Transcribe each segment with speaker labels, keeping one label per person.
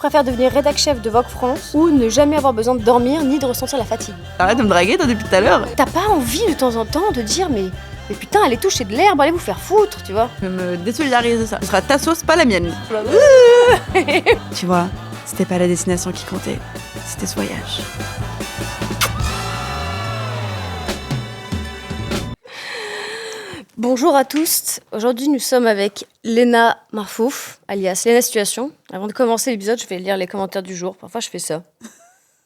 Speaker 1: préfères devenir rédac chef de Vogue France ou ne jamais avoir besoin de dormir ni de ressentir la fatigue?
Speaker 2: Arrête de me draguer toi depuis tout à l'heure.
Speaker 1: T'as pas envie de temps en temps de dire mais putain, allez toucher de l'herbe, allez vous faire foutre, tu vois?
Speaker 2: Je me désolidarise de ça. Ce sera ta sauce, pas la mienne. Tu vois, c'était pas la destination qui comptait, c'était ce voyage.
Speaker 1: Bonjour à tous, aujourd'hui nous sommes avec Léna Marfouf, alias Léna Situation. Avant de commencer l'épisode, je vais lire les commentaires du jour, parfois je fais ça.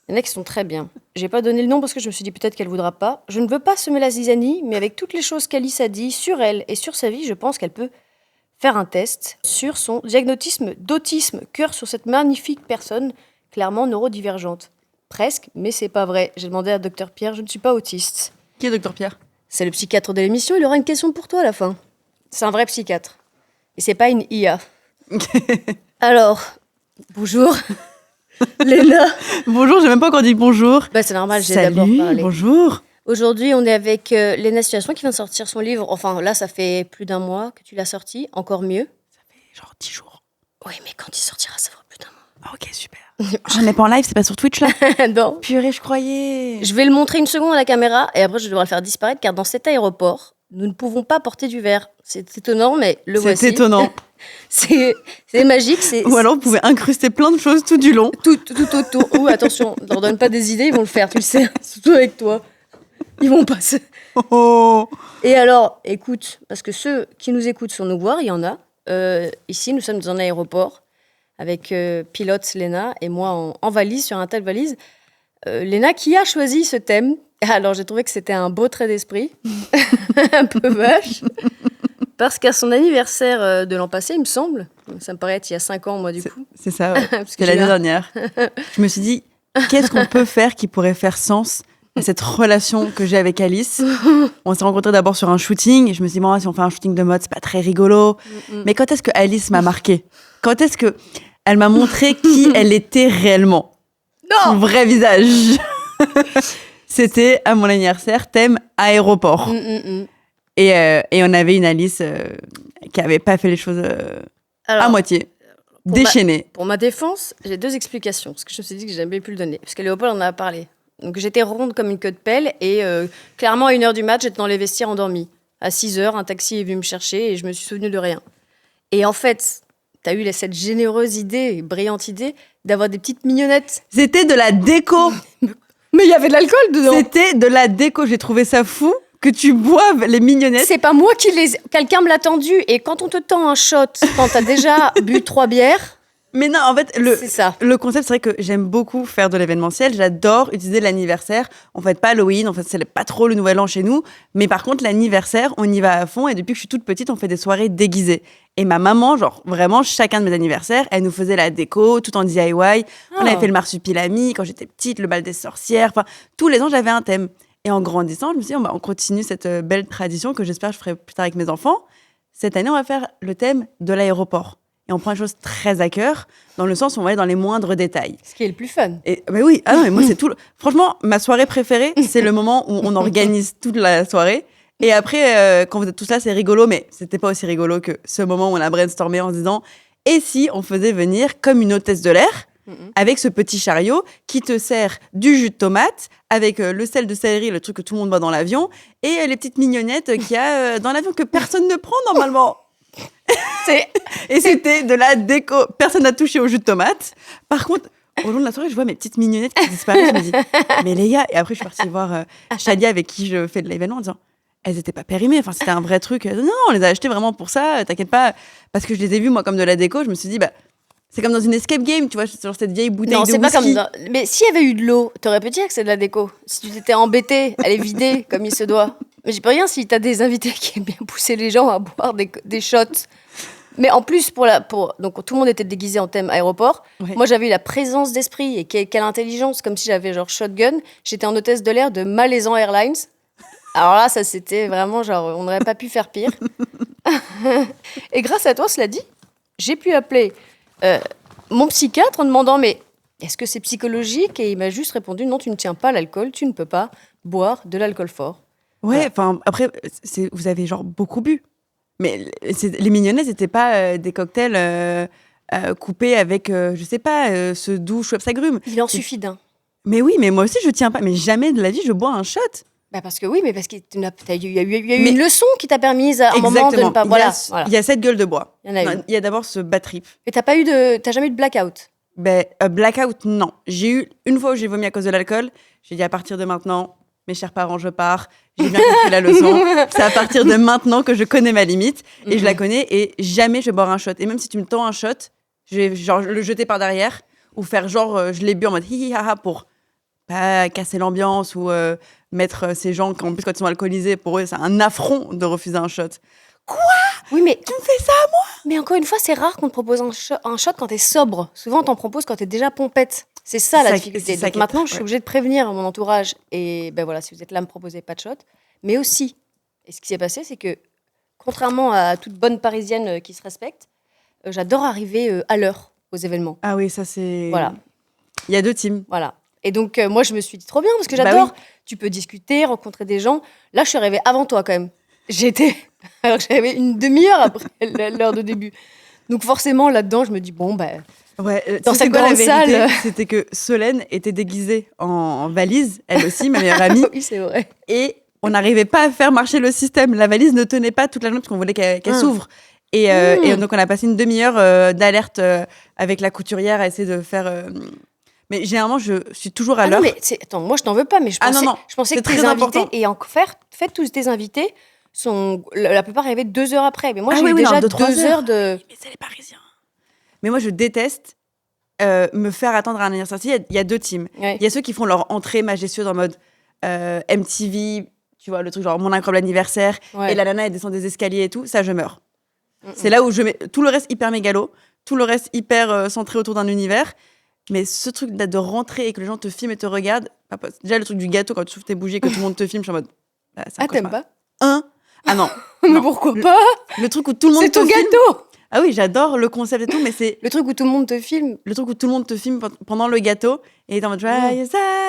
Speaker 1: Il y en a qui sont très bien. J'ai pas donné le nom parce que je me suis dit peut-être qu'elle voudra pas. Je ne veux pas semer la zizanie, mais avec toutes les choses qu'Alice a dit sur elle et sur sa vie, je pense qu'elle peut faire un test sur son diagnostic d'autisme. Cœur sur cette magnifique personne, clairement neurodivergente. Presque, mais c'est pas vrai. J'ai demandé à Dr Pierre, je ne suis pas autiste.
Speaker 2: Qui est Dr Pierre ?
Speaker 1: C'est le psychiatre de l'émission, il aura une question pour toi à la fin. C'est un vrai psychiatre. Et c'est pas une IA. Alors, bonjour, Léna.
Speaker 2: Bonjour, j'ai même pas encore dit bonjour.
Speaker 1: Bah, c'est normal, j'ai
Speaker 2: Salut,
Speaker 1: d'abord parlé.
Speaker 2: Bonjour.
Speaker 1: Aujourd'hui, on est avec Léna Situation qui vient de sortir son livre. Enfin, là, ça fait plus d'1 mois que tu l'as sorti. Encore mieux.
Speaker 2: Ça fait genre 10 jours.
Speaker 1: Oui, mais quand il sortira, ça fera plus d'1 mois.
Speaker 2: Ah, ok, super. J'en ai pas en live, c'est pas sur Twitch là ?
Speaker 1: Non.
Speaker 2: Purée, je croyais.
Speaker 1: Je vais le montrer une seconde à la caméra et après, je devrais le faire disparaître car dans cet aéroport, nous ne pouvons pas porter du verre. C'est étonnant, mais le voici.
Speaker 2: C'est étonnant.
Speaker 1: C'est magique.
Speaker 2: Ou alors, vous pouvez incruster plein de choses tout du long.
Speaker 1: Tout autour. Ouh, attention, ne leur donne pas des idées, ils vont le faire, tu le sais. Surtout avec toi. Ils vont passer.
Speaker 2: Oh.
Speaker 1: Et alors, écoute, parce que ceux qui nous écoutent sur nous voir, il y en a. Ici, nous sommes dans un aéroport avec pilote Léna et moi en valise, sur un tel valise. Léna qui a choisi ce thème. Alors, j'ai trouvé que c'était un beau trait d'esprit, un peu vache, parce qu'à son anniversaire de l'an passé, il me semble, ça me paraît être il y a 5 ans, moi, du coup.
Speaker 2: C'est ça, ouais.
Speaker 1: Parce que
Speaker 2: C'était l'année dernière. Je me suis dit, qu'est-ce qu'on peut faire qui pourrait faire sens à cette relation que j'ai avec Alice ? On s'est rencontrés d'abord sur un shooting, et je me suis dit, bon, si on fait un shooting de mode, c'est pas très rigolo. Mais quand est-ce que Alice m'a marquée ? Quand est-ce que elle m'a montré qui elle était réellement ? Son vrai visage. C'était à mon anniversaire, thème aéroport. Et on avait une Alice qui avait pas fait les choses à moitié, déchaînée.
Speaker 1: Pour ma défense, j'ai 2 explications, parce que je me suis dit que j'ai jamais pu le donner, parce que Léopold en a parlé. Donc j'étais ronde comme une queue de pelle, et clairement à 1h du mat, j'étais dans les vestiaires endormie. À 6h, un taxi est venu me chercher, et je me suis souvenue de rien. Et en fait, t'as eu cette généreuse idée, brillante idée, d'avoir des petites mignonnettes.
Speaker 2: C'était de la déco.
Speaker 1: Mais il y avait de l'alcool dedans.
Speaker 2: C'était de la déco. J'ai trouvé ça fou que tu boives les mignonnettes.
Speaker 1: C'est pas moi qui les... Quelqu'un me l'a tendu. Et quand on te tend un shot, quand t'as déjà bu 3 bières...
Speaker 2: Mais non, en fait,
Speaker 1: c'est ça.
Speaker 2: Le concept, c'est vrai que j'aime beaucoup faire de l'événementiel. J'adore utiliser l'anniversaire. On fête pas Halloween, on fait c'est pas trop le nouvel an chez nous. Mais par contre, l'anniversaire, on y va à fond. Et depuis que je suis toute petite, on fait des soirées déguisées. Et ma maman, genre vraiment, chacun de mes anniversaires, elle nous faisait la déco, tout en DIY. On avait fait le marsupilami quand j'étais petite, le bal des sorcières. Enfin, tous les ans, j'avais un thème. Et en grandissant, je me suis dit, on continue cette belle tradition que j'espère que je ferai plus tard avec mes enfants. Cette année, on va faire le thème de l'aéroport. Et on prend les choses très à cœur, dans le sens où on va aller dans les moindres détails.
Speaker 1: Ce qui est le plus fun.
Speaker 2: Mais oui, mais moi, c'est tout. Franchement, ma soirée préférée, c'est le moment où on organise toute la soirée. Et après, quand vous êtes tous là, c'est rigolo, mais c'était pas aussi rigolo que ce moment où on a brainstormé en se disant « Et si on faisait venir comme une hôtesse de l'air ?» avec ce petit chariot qui te sert du jus de tomate, avec le sel de céleri, le truc que tout le monde boit dans l'avion, et les petites mignonnettes qu'il y a dans l'avion que personne ne prend normalement. Et c'était de la déco. Personne n'a touché au jus de tomate. Par contre, au long de la soirée, je vois mes petites mignonnettes qui disparaissent. Je me dis, mais les gars. Et après, je suis partie voir Shadia avec qui je fais de l'événement en disant, elles n'étaient pas périmées. Enfin, c'était un vrai truc. Non, on les a achetées vraiment pour ça. T'inquiète pas. Parce que je les ai vues, moi, comme de la déco. Je me suis dit, c'est comme dans une escape game, tu vois, sur cette vieille bouteille de whisky. Non, c'est pas comme
Speaker 1: Mais s'il y avait eu de l'eau, t'aurais pu dire que c'est de la déco. Si tu t'étais embêté, elle est vidée comme il se doit. Mais j'y peux rien si t'as des invités qui aiment bien pousser les gens à boire des shots. Mais en plus, donc tout le monde était déguisé en thème aéroport. Ouais. Moi, j'avais eu la présence d'esprit et quelle intelligence, comme si j'avais genre shotgun. J'étais en hôtesse de l'air de Malaisan Airlines. Alors là, ça c'était vraiment genre, on n'aurait pas pu faire pire. Et grâce à toi, cela dit, j'ai pu appeler mon psychiatre en demandant, mais est-ce que c'est psychologique ? Et il m'a juste répondu, non, tu ne tiens pas l'alcool, tu ne peux pas boire de l'alcool fort.
Speaker 2: Ouais, enfin, après, vous avez genre beaucoup bu. Mais les mignonnettes, c'était pas des cocktails coupé avec, je sais pas, ce doux Schweppes agrumes.
Speaker 1: Il en suffit d'un.
Speaker 2: Mais oui, mais moi aussi, je tiens pas. Mais jamais de la vie, je bois un shot.
Speaker 1: Bah parce que oui, mais parce qu'il y a eu une leçon qui t'a permise à un moment de ne pas.
Speaker 2: Il y a cette gueule de bois.
Speaker 1: Il y en a eu.
Speaker 2: Il y a d'abord ce bad trip.
Speaker 1: Et t'as jamais eu de blackout?
Speaker 2: Ben, blackout, non. J'ai eu une fois où j'ai vomi à cause de l'alcool. J'ai dit à partir de maintenant, mes chers parents, je pars. J'ai bien compris la leçon. C'est à partir de maintenant que je connais ma limite. Et je la connais et jamais je vais boire un shot. Et même si tu me tends un shot, je vais genre le jeter par derrière ou faire genre je l'ai bu en mode hi hi ha ha pour pas casser l'ambiance ou mettre ces gens qui en plus quand ils sont alcoolisés, pour eux c'est un affront de refuser un shot. Quoi?
Speaker 1: Oui, mais
Speaker 2: tu me fais ça à moi?
Speaker 1: Mais encore une fois, c'est rare qu'on te propose un shot quand t'es sobre. Souvent, on t'en propose quand t'es déjà pompette. C'est ça la difficulté. Donc maintenant, je suis obligée de prévenir mon entourage. Et ben voilà, si vous êtes là, me proposez pas de shot. Mais aussi, et ce qui s'est passé, c'est que contrairement à toute bonne Parisienne qui se respecte, j'adore arriver à l'heure aux événements.
Speaker 2: Ah oui, ça c'est...
Speaker 1: Voilà.
Speaker 2: Il y a deux teams.
Speaker 1: Voilà. Et donc, moi, je me suis dit trop bien parce que j'adore. Oui. Tu peux discuter, rencontrer des gens. Là, je suis arrivée avant toi quand même. Alors que j'avais une demi-heure après l'heure de début. Donc forcément, là-dedans, je me dis, bon, ben...
Speaker 2: Ouais,
Speaker 1: dans cette grande salle...
Speaker 2: C'était que Solène était déguisée en valise, elle aussi, ma meilleure amie.
Speaker 1: Oui, c'est vrai.
Speaker 2: Et on n'arrivait pas à faire marcher le système. La valise ne tenait pas toute la journée parce qu'on voulait qu'elle s'ouvre. Et donc, on a passé une demi-heure d'alerte avec la couturière à essayer de faire... Mais généralement, je suis toujours à l'heure.
Speaker 1: Non, mais attends, moi, je t'en veux pas, mais je pensais que tes invités... Et en fait, tous tes invités... La plupart arrivaient 2 heures après. Mais moi, j'ai eu déjà 2 heures de...
Speaker 2: Mais c'est les Parisiens. Mais moi, je déteste me faire attendre à un anniversaire. Il y a deux teams. Il y a ceux qui font leur entrée majestueuse en mode MTV, tu vois, le truc genre mon incroyable anniversaire, et la nana, elle descend des escaliers et tout. Ça, je meurs. C'est là où je mets tout le reste hyper mégalo, tout le reste hyper centré autour d'un univers. Mais ce truc de rentrer et que les gens te filment et te regardent, déjà le truc du gâteau, quand tu ouvres tes bougies et que tout le monde te filme, je suis en mode...
Speaker 1: t'aimes pas?
Speaker 2: Ah non.
Speaker 1: Mais pourquoi pas?
Speaker 2: Le truc où tout le monde te filme.
Speaker 1: C'est ton gâteau.
Speaker 2: Ah oui, j'adore le concept et tout, mais c'est...
Speaker 1: Le truc où tout le monde te filme.
Speaker 2: Le truc où tout le monde te filme pendant le gâteau et t'es en mode joyeux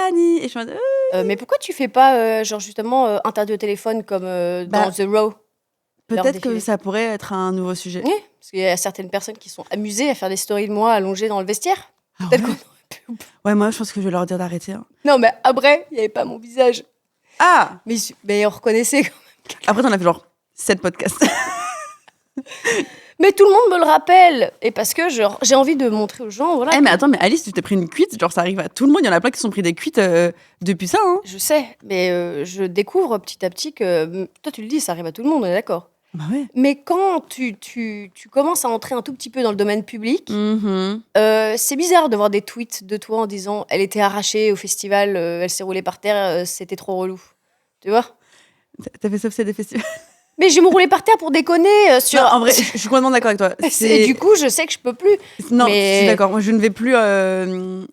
Speaker 2: Annie. Et je suis en mode...
Speaker 1: mais pourquoi tu fais pas, genre justement, interdit au téléphone comme dans The Row?
Speaker 2: Peut-être que ça pourrait être un nouveau sujet.
Speaker 1: Oui, parce qu'il y a certaines personnes qui sont amusées à faire des stories de moi allongées dans le vestiaire. Peut-être qu'on aurait pu...
Speaker 2: Ouais, moi, je pense que je vais leur dire d'arrêter. Hein.
Speaker 1: Non, mais après, il n'y avait pas mon visage.
Speaker 2: Ah!
Speaker 1: Mais on reconnaissait quand même.
Speaker 2: Après, t'en as fait genre 7 podcasts.
Speaker 1: Mais tout le monde me le rappelle. Et parce que j'ai envie de montrer aux gens. Voilà,
Speaker 2: mais attends, mais Alice, tu t'es pris une cuite. Genre, ça arrive à tout le monde. Il y en a plein qui se sont pris des cuites depuis ça. Hein.
Speaker 1: Je sais. Mais je découvre petit à petit que. Toi, tu le dis, ça arrive à tout le monde, on est d'accord.
Speaker 2: Bah ouais.
Speaker 1: Mais quand tu commences à entrer un tout petit peu dans le domaine public, c'est bizarre de voir des tweets de toi en disant elle était arrachée au festival, elle s'est roulée par terre, c'était trop relou. Tu vois?
Speaker 2: T'as fait ça aussi à des festivals?
Speaker 1: Mais je me roulais par terre pour déconner sur...
Speaker 2: Non, en vrai, je suis complètement d'accord avec toi.
Speaker 1: Et du coup, je sais que je peux plus.
Speaker 2: Non, je suis d'accord. Moi, je ne vais plus...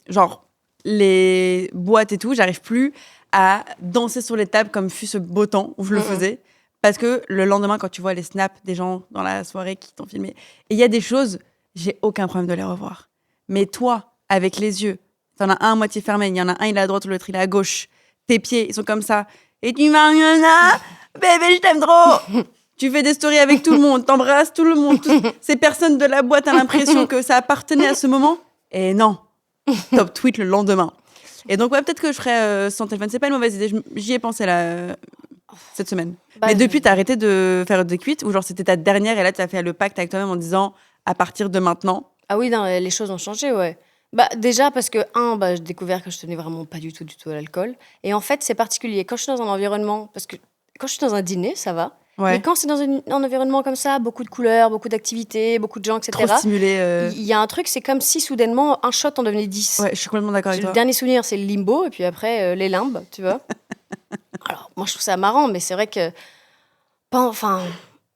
Speaker 2: genre, les boîtes et tout, j'arrive plus à danser sur les tables comme fut ce beau temps où je le faisais. Parce que le lendemain, quand tu vois les snaps des gens dans la soirée qui t'ont filmé, et il y a des choses, j'ai aucun problème de les revoir. Mais toi, avec les yeux, t'en as un à moitié fermé, il y en a un, il est à droite, l'autre, il est à gauche. Tes pieds, ils sont comme ça. Et tu Mariana, bébé, je t'aime trop. Tu fais des stories avec tout le monde, t'embrasses tout le monde. Ces personnes de la boîte ont l'impression que ça appartenait à ce moment. Et non, top tweet le lendemain. Et donc, ouais, peut-être que je ferai sans téléphone. C'est pas une mauvaise idée, j'y ai pensé là, cette semaine. Mais depuis, t'as arrêté de faire des cuites ou genre c'était ta dernière et là, t'as fait le pacte avec toi-même en disant à partir de maintenant.
Speaker 1: Ah oui, non, les choses ont changé, ouais. Bah, déjà parce que, j'ai découvert que je tenais vraiment pas du tout à l'alcool. Et en fait, c'est particulier. Quand je suis dans un environnement, parce que quand je suis dans un dîner, ça va. Ouais. Mais quand c'est dans un environnement comme ça, beaucoup de couleurs, beaucoup d'activités, beaucoup de gens, etc.
Speaker 2: Trop stimulé.
Speaker 1: Il y a un truc, c'est comme si soudainement, un shot en devenait 10.
Speaker 2: Ouais, je suis complètement d'accord avec toi.
Speaker 1: Le dernier souvenir, c'est le limbo, et puis après, les limbes, tu vois. Alors, moi, je trouve ça marrant, mais c'est vrai que...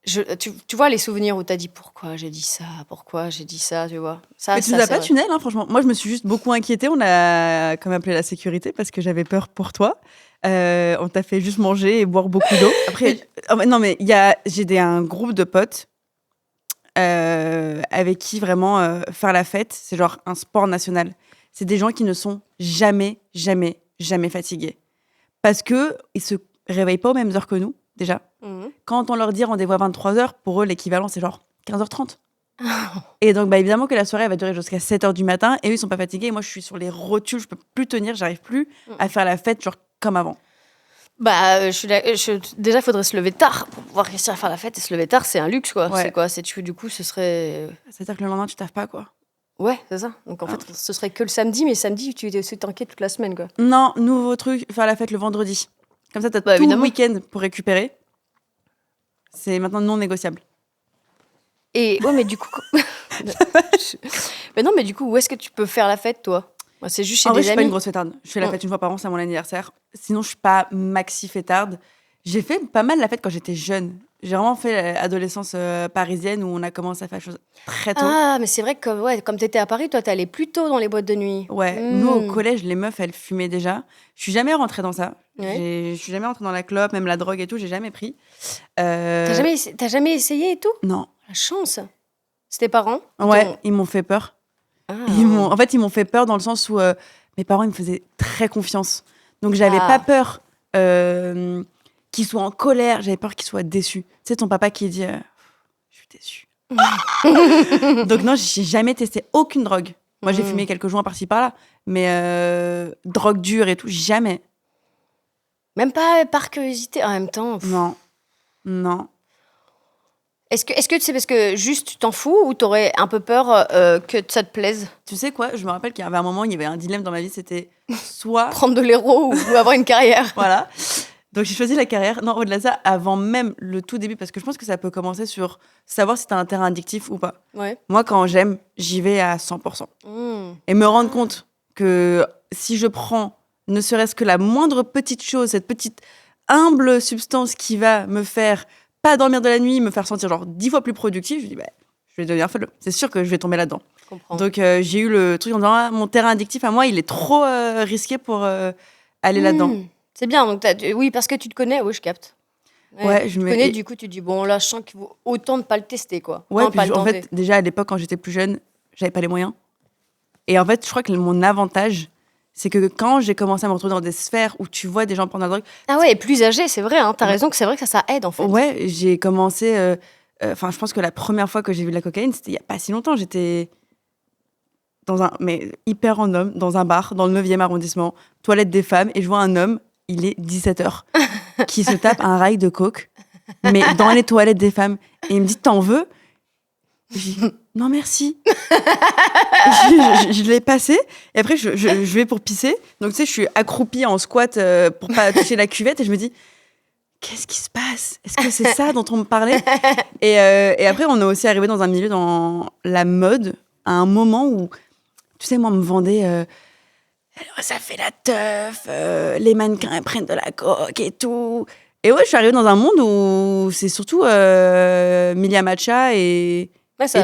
Speaker 1: tu vois les souvenirs où t'as dit pourquoi j'ai dit ça, tu vois. Ça,
Speaker 2: mais tu nous as pas tunnel, hein, franchement. Moi, je me suis juste beaucoup inquiétée. On a quand même appelé la sécurité parce que j'avais peur pour toi. On t'a fait juste manger et boire beaucoup d'eau. Après, non, mais j'ai un groupe de potes avec qui vraiment faire la fête, c'est genre un sport national. C'est des gens qui ne sont jamais fatigués parce que ils se réveillent pas aux mêmes heures que nous déjà. Quand on leur dit rendez-vous à 23h, pour eux l'équivalent c'est genre 15h30. Et donc, évidemment que la soirée, elle va durer jusqu'à 7h du matin. Et eux, ils sont pas fatigués. Et moi, je suis sur les rotules. Je peux plus tenir. J'arrive plus à faire la fête, genre, comme avant.
Speaker 1: Déjà, il faudrait se lever tard pour pouvoir réussir à faire la fête. Et se lever tard, c'est un luxe, quoi.
Speaker 2: Ouais.
Speaker 1: C'est quoi? Du coup, ce serait...
Speaker 2: C'est-à-dire que le lendemain, tu taffes pas, quoi.
Speaker 1: Ouais, c'est ça. Donc, en fait, ce serait que le samedi. Mais samedi, tu es aussi tanké toute la semaine, quoi.
Speaker 2: Non, nouveau truc, faire la fête le vendredi. Comme ça, t'as tout
Speaker 1: évidemment.
Speaker 2: le week-end pour récupérer. C'est maintenant non négociable.
Speaker 1: Et ouais, mais du coup... mais non, mais du coup, où est-ce que tu peux faire la fête, toi? Moi, c'est juste chez
Speaker 2: En vrai,
Speaker 1: des
Speaker 2: je suis pas
Speaker 1: amis.
Speaker 2: une grosse fêtarde. Je fais la fête une fois par an, c'est à mon anniversaire. Sinon, je suis pas maxi fêtarde. J'ai fait pas mal la fête quand j'étais jeune. J'ai vraiment fait l'adolescence parisienne où on a commencé à faire les choses très tôt.
Speaker 1: Ah, mais c'est vrai que comme tu étais à Paris, toi, t'allais plus tôt dans les boîtes de nuit.
Speaker 2: Ouais, nous au collège, les meufs, elles fumaient déjà. Je suis jamais rentrée dans ça.
Speaker 1: Ouais.
Speaker 2: Je suis jamais rentrée dans la clope, même la drogue et tout, j'ai jamais pris.
Speaker 1: T'as jamais essayé et tout?
Speaker 2: Non.
Speaker 1: La chance. C'est tes parents?
Speaker 2: Ouais, ils m'ont fait peur.
Speaker 1: Ah.
Speaker 2: Ils m'ont fait peur dans le sens où mes parents, ils me faisaient très confiance. Donc, j'avais pas peur qu'ils soient en colère, j'avais peur qu'ils soient déçus. Tu sais, ton papa qui dit je suis déçu. Donc, non, j'ai jamais testé aucune drogue. Moi, j'ai fumé quelques joints par-ci par-là, mais drogue dure et tout, jamais.
Speaker 1: Même pas par curiosité en même temps.
Speaker 2: Non.
Speaker 1: Est-ce que c'est parce que juste tu t'en fous ou t'aurais un peu peur que ça te plaise?
Speaker 2: Tu sais quoi, je me rappelle qu'il y avait un moment, il y avait un dilemme dans ma vie, c'était soit...
Speaker 1: Prendre de l'héros ou avoir une carrière.
Speaker 2: Voilà. Donc j'ai choisi la carrière. Non, au-delà de ça, avant même le tout début, parce que je pense que ça peut commencer sur savoir si t'as un terrain addictif ou pas.
Speaker 1: Ouais.
Speaker 2: Moi, quand j'aime, j'y vais à 100%. Et me rendre compte que si je prends ne serait-ce que la moindre petite chose, cette petite humble substance qui va me faire pas dormir de la nuit, me faire sentir genre 10 fois plus productive, je dis je vais devenir folle. C'est sûr que je vais tomber là-dedans.
Speaker 1: Je comprends.
Speaker 2: Donc j'ai eu le truc en disant mon terrain addictif à moi, il est trop risqué pour aller là-dedans.
Speaker 1: C'est bien. Donc oui, parce que tu te connais. Oui, je capte.
Speaker 2: Ouais,
Speaker 1: je me connais. Du coup, tu te dis bon, là, je sens qu'il vaut autant de pas le tester, quoi.
Speaker 2: Ouais,
Speaker 1: non,
Speaker 2: puis en fait, déjà à l'époque, quand j'étais plus jeune, j'avais pas les moyens. Et en fait, je crois que mon avantage, c'est que quand j'ai commencé à me retrouver dans des sphères où tu vois des gens prendre la drogue.
Speaker 1: Ah ouais, et plus âgé, c'est vrai. T'as raison que c'est vrai que ça aide en fait.
Speaker 2: Ouais, j'ai commencé. Je pense que la première fois que j'ai vu de la cocaïne, c'était il y a pas si longtemps. J'étais mais hyper random, dans un bar, dans le 9e arrondissement, toilette des femmes, et je vois un homme, il est 17h, qui se tape un rail de coke, mais dans les toilettes des femmes. Et il me dit, t'en veux? Je dis, non, merci. je l'ai passé, et après, je vais pour pisser. Donc, tu sais, je suis accroupie en squat pour pas toucher la cuvette, et je me dis, qu'est-ce qui se passe? Est-ce que c'est ça dont on me parlait? Et après, on est aussi arrivé dans un milieu, dans la mode, à un moment où, tu sais, moi, on me vendait... ça fait la teuf, les mannequins elles prennent de la coke et tout. Et ouais, je suis arrivée dans un monde où c'est surtout Milia Matcha et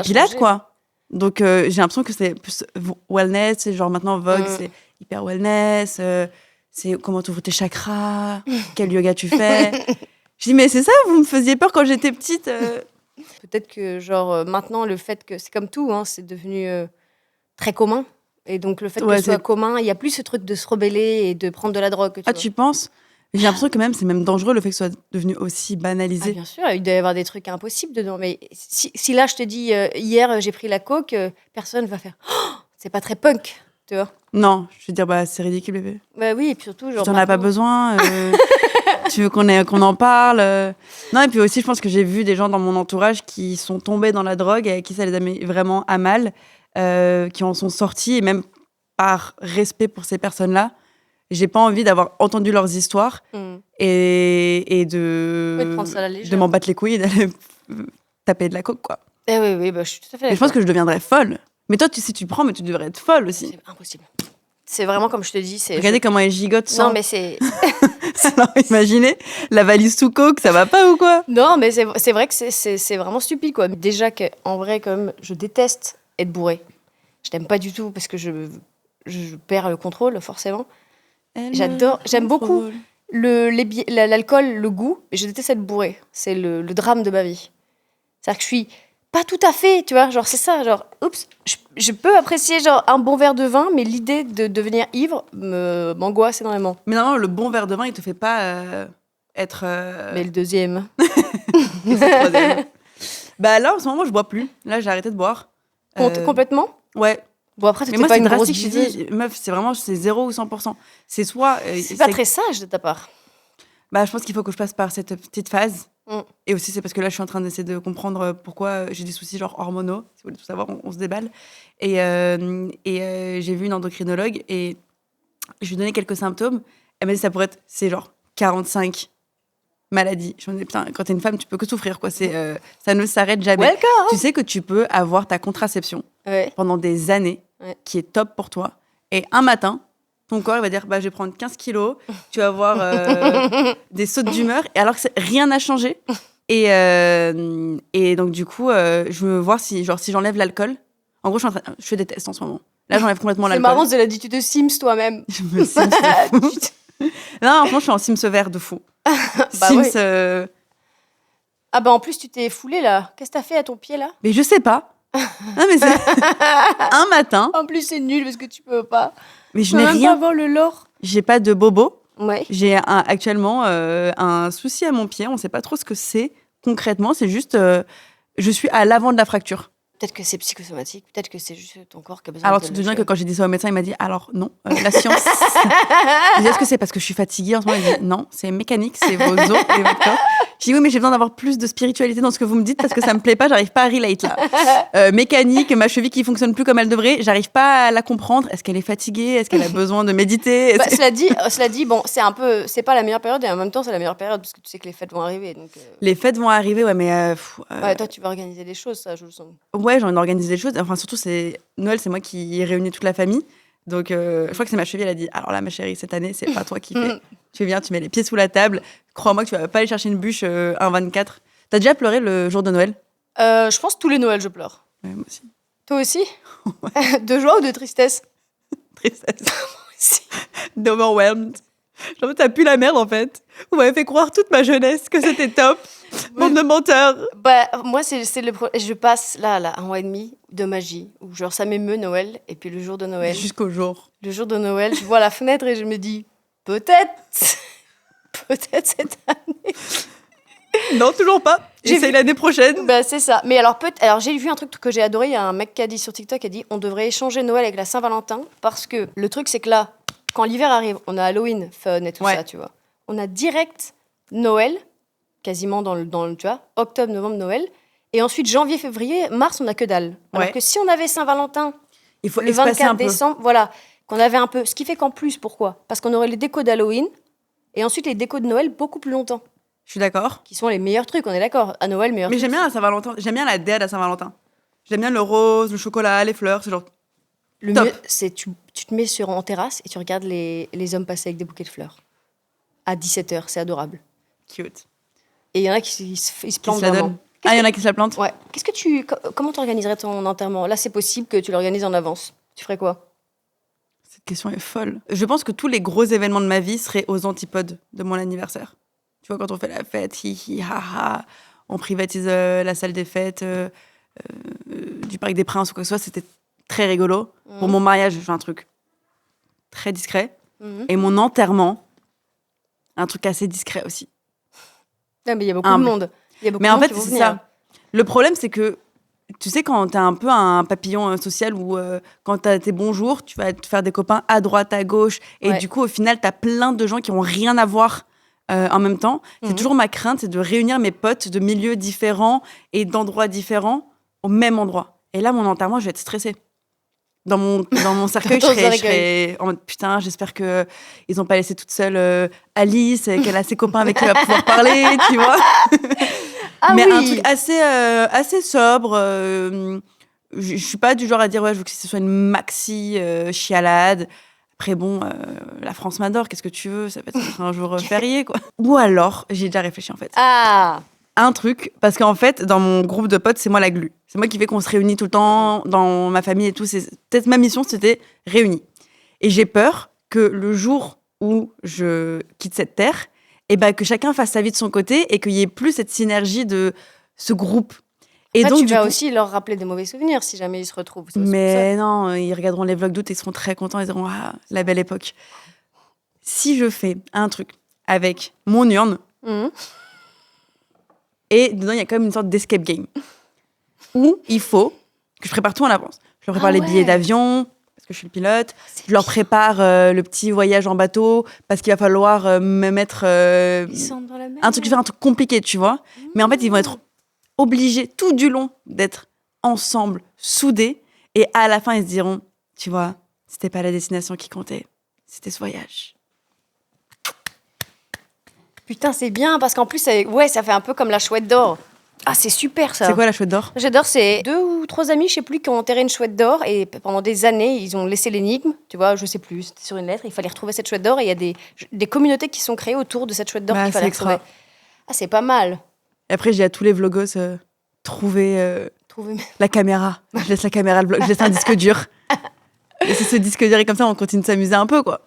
Speaker 2: Pilates, quoi. Donc j'ai l'impression que c'est plus wellness, c'est genre maintenant Vogue, c'est hyper wellness, c'est comment tu ouvres tes chakras, quel yoga tu fais. Je dis, mais c'est ça, vous me faisiez peur quand j'étais petite.
Speaker 1: Peut-être que genre maintenant, le fait que c'est comme tout, hein, c'est devenu très commun. Et donc, le fait que ce soit commun, il n'y a plus ce truc de se rebeller et de prendre de la drogue.
Speaker 2: Tu penses? J'ai l'impression que c'est même dangereux le fait que ce soit devenu aussi banalisé.
Speaker 1: Ah, bien sûr, il doit y avoir des trucs impossibles dedans. Mais si là, je te dis, hier, j'ai pris la coke, personne va faire oh, c'est pas très punk, tu vois.
Speaker 2: Non, je veux dire, c'est ridicule, bébé.
Speaker 1: Bah oui, et puis surtout, genre.
Speaker 2: Tu n'en as pas besoin. Tu veux qu'on en parle. Non, et puis aussi, je pense que j'ai vu des gens dans mon entourage qui sont tombés dans la drogue et à qui ça les a mis vraiment à mal. Qui en sont sortis, et même par respect pour ces personnes-là, j'ai pas envie d'avoir entendu leurs histoires et de
Speaker 1: prendre ça à la légère.
Speaker 2: De m'en battre les couilles et d'aller taper de la coke, quoi.
Speaker 1: Eh oui, je suis tout à fait d'accord.
Speaker 2: Et je pense que je deviendrais folle. Mais toi, si tu prends, mais tu devrais être folle aussi.
Speaker 1: C'est impossible. C'est vraiment comme je te dis.
Speaker 2: Regardez comment elle gigote sans...
Speaker 1: Non, mais c'est...
Speaker 2: Alors, imaginez, la valise sous coke, ça va pas ou quoi?
Speaker 1: Non, mais c'est vrai que c'est vraiment stupide, quoi. Déjà qu'en vrai, quand même, je déteste être bourrée. Je t'aime pas du tout parce que je perds le contrôle, forcément. J'aime beaucoup l'alcool, le goût, mais je déteste être bourrée. C'est le drame de ma vie. C'est-à-dire que je suis pas tout à fait, tu vois, genre c'est ça, genre, oups, je peux apprécier genre un bon verre de vin, mais l'idée de devenir ivre m'angoisse énormément.
Speaker 2: Mais normalement, le bon verre de vin, il te fait pas être...
Speaker 1: Mais le deuxième.
Speaker 2: C'est le troisième. Bah là, en ce moment, je bois plus. Là, j'ai arrêté de boire.
Speaker 1: Complètement.
Speaker 2: Ouais.
Speaker 1: Bon, après,
Speaker 2: Mais
Speaker 1: t'étais
Speaker 2: moi,
Speaker 1: pas
Speaker 2: c'est
Speaker 1: une grosse
Speaker 2: drastique, je te
Speaker 1: buveuse.
Speaker 2: dis, meuf, c'est 0 ou 100%. C'est soit...
Speaker 1: C'est pas très sage de ta part.
Speaker 2: Bah, je pense qu'il faut que je passe par cette petite phase.
Speaker 1: Mm.
Speaker 2: Et aussi, c'est parce que là, je suis en train d'essayer de comprendre pourquoi j'ai des soucis genre hormonaux. Si vous voulez tout savoir, on se déballe. Et j'ai vu une endocrinologue et je lui ai donné quelques symptômes. Elle m'a dit, c'est genre 45 maladies. Je me dis, putain, quand t'es une femme, tu peux que souffrir, quoi. Ça ne s'arrête jamais.
Speaker 1: Welcome.
Speaker 2: Tu sais que tu peux avoir ta contraception
Speaker 1: Ouais.
Speaker 2: pendant des années, qui est top pour toi. Et un matin, ton corps il va dire, bah, je vais prendre 15 kilos, tu vas avoir des sautes d'humeur, et alors que rien n'a changé. Et donc, du coup, je veux voir si j'enlève l'alcool. En gros, je fais des tests en ce moment. Là, j'enlève complètement
Speaker 1: C'est
Speaker 2: l'alcool.
Speaker 1: marrant, c'est la dit, tu te sims toi-même.
Speaker 2: Je me sims de fou. Non, franchement, je suis en sims vert de fou.
Speaker 1: Bah
Speaker 2: Sims...
Speaker 1: ouais. Ah bah en plus, tu t'es foulé là. Qu'est-ce que t'as fait à ton pied là?
Speaker 2: Mais je sais pas. Non, mais c'est un matin.
Speaker 1: En plus, c'est nul parce que tu peux pas.
Speaker 2: Mais je
Speaker 1: Tu peux
Speaker 2: n'ai
Speaker 1: même
Speaker 2: rien.
Speaker 1: pas avoir le lore.
Speaker 2: J'ai pas de bobo.
Speaker 1: Ouais.
Speaker 2: J'ai actuellement un souci à mon pied. On sait pas trop ce que c'est concrètement. C'est juste, je suis à l'avant de la fracture.
Speaker 1: Peut-être que c'est psychosomatique, peut-être que c'est juste ton corps qui a besoin
Speaker 2: Alors
Speaker 1: de
Speaker 2: tu te
Speaker 1: lâcher.
Speaker 2: souviens que quand j'ai dit ça au médecin, il m'a dit alors non, la science. Je dis est-ce que c'est parce que je suis fatiguée en ce moment? Il dit non, c'est mécanique, c'est vos os et votre corps. Je dis oui, mais j'ai besoin d'avoir plus de spiritualité dans ce que vous me dites parce que ça me plaît pas, j'arrive pas à relate là. Mécanique, ma cheville qui fonctionne plus comme elle devrait, j'arrive pas à la comprendre. Est-ce qu'elle est fatiguée? Est-ce qu'elle a besoin de méditer?
Speaker 1: Bah, cela dit, bon, c'est pas la meilleure période et en même temps c'est la meilleure période parce que tu sais que les fêtes vont arriver. Donc,
Speaker 2: Les fêtes vont arriver, ouais, mais
Speaker 1: ouais, toi tu vas organiser des choses, ça, je le sens.
Speaker 2: ouais, j'en ai organisé des choses. Enfin, surtout, Noël, c'est moi qui ai réuni toute la famille. Donc, je crois que c'est ma cheville, elle a dit alors là, ma chérie, cette année, c'est pas toi qui fais. Tu viens, tu mets les pieds sous la table. Crois-moi que tu vas pas aller chercher une bûche un 24. T'as déjà pleuré le jour de Noël?
Speaker 1: Je pense tous les Noëls je pleure.
Speaker 2: Ouais, moi aussi.
Speaker 1: Toi aussi? De joie ou de tristesse?
Speaker 2: Tristesse. Overwhelmed. Genre, t'as pu la merde en fait. Vous m'avez fait croire toute ma jeunesse que c'était top. Bande de menteurs.
Speaker 1: Bah, moi, je passe là, un mois et demi de magie où genre ça m'émeut Noël et puis le jour de Noël.
Speaker 2: Jusqu'au jour.
Speaker 1: Le jour de Noël, je vois la fenêtre et je me dis peut-être cette année.
Speaker 2: Non, toujours pas. J'essaye l'année prochaine.
Speaker 1: Bah, c'est ça. Mais alors j'ai vu un truc que j'ai adoré. Il y a un mec qui a dit sur TikTok, qui a dit on devrait échanger Noël avec la Saint-Valentin parce que le truc c'est que là, quand l'hiver arrive, on a Halloween, fun et tout ça, tu vois. On a direct Noël, quasiment dans le tu vois, octobre, novembre, Noël. Et ensuite, janvier, février, mars, on a que dalle. Alors que si on avait Saint-Valentin,
Speaker 2: il faut
Speaker 1: le
Speaker 2: espacer
Speaker 1: 24
Speaker 2: un peu.
Speaker 1: décembre, voilà, qu'on avait un peu. Ce qui fait qu'en plus, pourquoi? Parce qu'on aurait les décos d'Halloween et ensuite les décos de Noël beaucoup plus longtemps.
Speaker 2: Je suis d'accord.
Speaker 1: Qui sont les meilleurs trucs, on est d'accord. À Noël, meilleurs
Speaker 2: Mais
Speaker 1: trucs.
Speaker 2: j'aime bien la Saint-Valentin. J'aime bien la déade à Saint-Valentin. J'aime bien le rose, le chocolat, les fleurs, ce genre.
Speaker 1: Le
Speaker 2: top.
Speaker 1: mieux, c'est tu te mets en terrasse et tu regardes les hommes passer avec des bouquets de fleurs. À 17h, c'est adorable.
Speaker 2: Cute.
Speaker 1: Et il y en a qui se plantent
Speaker 2: se la
Speaker 1: vraiment.
Speaker 2: donnent. Ah, il y en a qui se la plantent?
Speaker 1: Ouais. Comment tu organiserais ton enterrement? Là, c'est possible que tu l'organises en avance. Tu ferais quoi?
Speaker 2: Cette question est folle. Je pense que tous les gros événements de ma vie seraient aux antipodes de mon anniversaire. Tu vois, quand on fait la fête, hi hi ha ha, on privatise la salle des fêtes du Parc des Princes ou quoi que ce soit, c'était très rigolo. Pour mon mariage, je fais un truc très discret. Et mon enterrement, un truc assez discret aussi.
Speaker 1: Ah, mais il y a beaucoup de monde.
Speaker 2: Mais en fait, c'est ça. Le problème, c'est que, tu sais, quand t'as un peu un papillon social où quand t'as tes bons jours, tu vas te faire des copains à droite, à gauche. Et du coup, au final, t'as plein de gens qui ont rien à voir en même temps. C'est toujours ma crainte, c'est de réunir mes potes de milieux différents et d'endroits différents au même endroit. Et là, mon enterrement, je vais être stressée. Dans mon cercueil, je serais en mode putain, j'espère qu'ils n'ont pas laissé toute seule Alice, qu'elle a ses copains avec qui elle va pouvoir parler, tu vois. Mais un truc assez sobre. Je suis pas du genre à dire ouais, je veux que ce soit une maxi chialade. Après bon, la France m'adore, qu'est-ce que tu veux? Ça va être un jour férié, quoi. Ou alors, j'ai déjà réfléchi en fait. Un truc, parce qu'en fait, dans mon groupe de potes, c'est moi la glu. C'est moi qui fais qu'on se réunit tout le temps, dans ma famille et tout. Peut-être ma mission, c'était réunis. Et j'ai peur que le jour où je quitte cette terre, que chacun fasse sa vie de son côté et qu'il y ait plus cette synergie de ce groupe. Et
Speaker 1: après,
Speaker 2: donc,
Speaker 1: tu vas aussi leur rappeler des mauvais souvenirs si jamais ils se retrouvent.
Speaker 2: Mais non, ils regarderont les vlogs d'août et ils seront très contents. Ils diront ah, la belle époque. Si je fais un truc avec mon urne, et dedans, il y a quand même une sorte d'escape game. où il faut que je prépare tout en avance. Je leur prépare les billets d'avion, parce que je suis le pilote. Je leur prépare le petit voyage en bateau, parce qu'il va falloir me mettre un truc compliqué, tu vois. Mais en fait, ils vont être obligés tout du long d'être ensemble, soudés. Et à la fin, ils se diront, tu vois, c'était pas la destination qui comptait, c'était ce voyage.
Speaker 1: Putain, c'est bien, parce qu'en plus, ça fait un peu comme la chouette d'or. Ah, c'est super, ça.
Speaker 2: C'est quoi la chouette d'or ?
Speaker 1: J'adore, c'est 2 ou 3 amis, je sais plus, qui ont enterré une chouette d'or, et pendant des années, ils ont laissé l'énigme, tu vois, je sais plus, c'était sur une lettre, il fallait retrouver cette chouette d'or, et il y a des communautés qui sont créées autour de cette chouette d'or qu'il fallait retrouver. Ah, c'est pas mal.
Speaker 2: Et après, je dis à tous les vlogos, trouver la caméra. Je laisse la caméra, je laisse un disque dur. Et c'est ce disque dur, et comme ça, on continue de s'amuser un peu, quoi.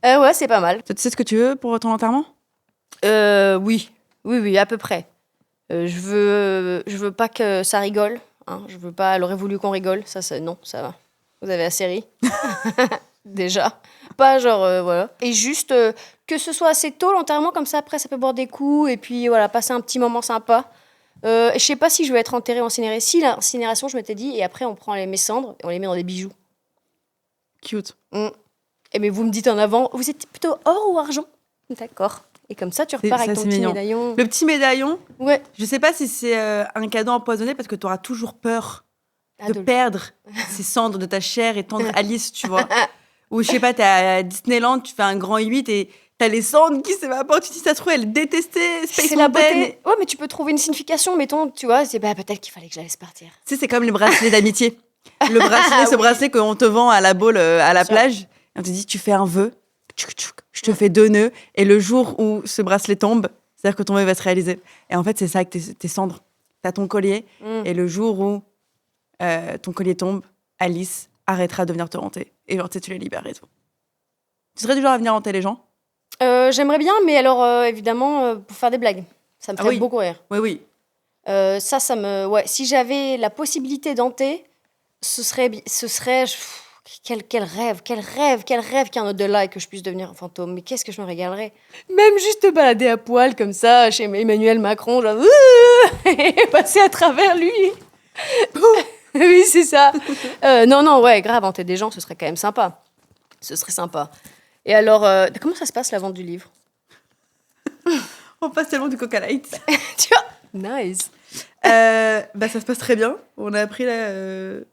Speaker 1: Ouais, c'est pas mal.
Speaker 2: Tu sais ce que tu veux pour ton enterrement ?
Speaker 1: Oui, à peu près. Je veux pas que ça rigole. Hein. Je veux pas. Elle aurait voulu qu'on rigole. Non, ça va. Vous avez assez ri. Déjà. Pas genre, voilà. Et juste que ce soit assez tôt l'enterrement, comme ça, après, ça peut boire des coups. Et puis, voilà, passer un petit moment sympa. Je sais pas si je veux être enterrée ou incinérée. Si, l'incinération, je m'étais dit. Et après, on prend mes cendres et on les met dans des bijoux.
Speaker 2: Cute.
Speaker 1: Et mais vous me dites en avant, vous êtes plutôt or ou argent ? D'accord. Et comme ça, tu repars avec ton petit médaillon.
Speaker 2: Le petit médaillon,
Speaker 1: ouais.
Speaker 2: Je sais pas si c'est un cadeau empoisonné parce que tu auras toujours peur de perdre ces cendres de ta chère et tendre Alice, tu vois. Ou je sais pas, t'es à Disneyland, tu fais un grand 8 et t'as les cendres qui s'évaporent. Tu te dis, ça se trouve, elle détestait Space
Speaker 1: C'est
Speaker 2: Mountain.
Speaker 1: La beauté. Ouais, mais tu peux trouver une signification, mettons, tu vois, c'est peut-être qu'il fallait que je la laisse partir.
Speaker 2: Tu sais, c'est comme les bracelets d'amitié. Le bracelet, ce bracelet qu'on te vend à la boule à la plage. Et on te dit, tu fais un vœu. Je te fais 2 nœuds, et le jour où ce bracelet tombe, c'est-à-dire que ton vœu va se réaliser. Et en fait, c'est ça avec tes cendres. T'as ton collier, et le jour où ton collier tombe, Alice arrêtera de venir te hanter. Et genre, tu la libères et tout. Tu serais du genre à venir hanter les gens ?
Speaker 1: J'aimerais bien, mais alors, évidemment, pour faire des blagues. Ça me fait beaucoup rire.
Speaker 2: Oui.
Speaker 1: Ça me... Ouais, si j'avais la possibilité d'hanter, ce serait... Quel rêve qu'il y ait un au-delà et que je puisse devenir un fantôme. Mais qu'est-ce que je me régalerais. Même juste te balader à poil comme ça chez Emmanuel Macron, genre et passer à travers lui. Oui, c'est ça. Non, ouais, grave, hanter des gens, ce serait quand même sympa. Ce serait sympa. Et alors, comment ça se passe la vente du livre ?
Speaker 2: On passe tellement du Coca Light.
Speaker 1: Tu vois ? Nice.
Speaker 2: Ça se passe très bien. On a appris là,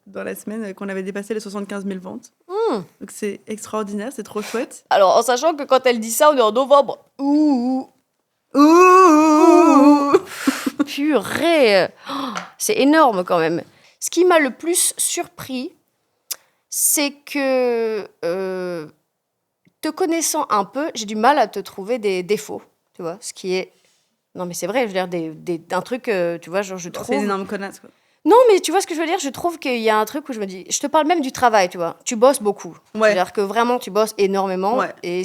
Speaker 2: dans la semaine qu'on avait dépassé les 75 000 ventes. Donc c'est extraordinaire, c'est trop chouette.
Speaker 1: Alors, en sachant que quand elle dit ça, on est en novembre. Ouh. Purée. C'est énorme quand même. Ce qui m'a le plus surpris, c'est que, te connaissant un peu, j'ai du mal à te trouver des défauts. Tu vois, ce qui est... Non, mais c'est vrai, je veux dire, un truc, tu vois, genre, je trouve...
Speaker 2: C'est une énorme connasse, quoi.
Speaker 1: Non, mais tu vois ce que je veux dire ? Je trouve qu'il y a un truc où je me dis... Je te parle même du travail, tu vois. Tu bosses beaucoup.
Speaker 2: Ouais.
Speaker 1: C'est-à-dire que vraiment, tu bosses énormément.
Speaker 2: Ouais.
Speaker 1: Et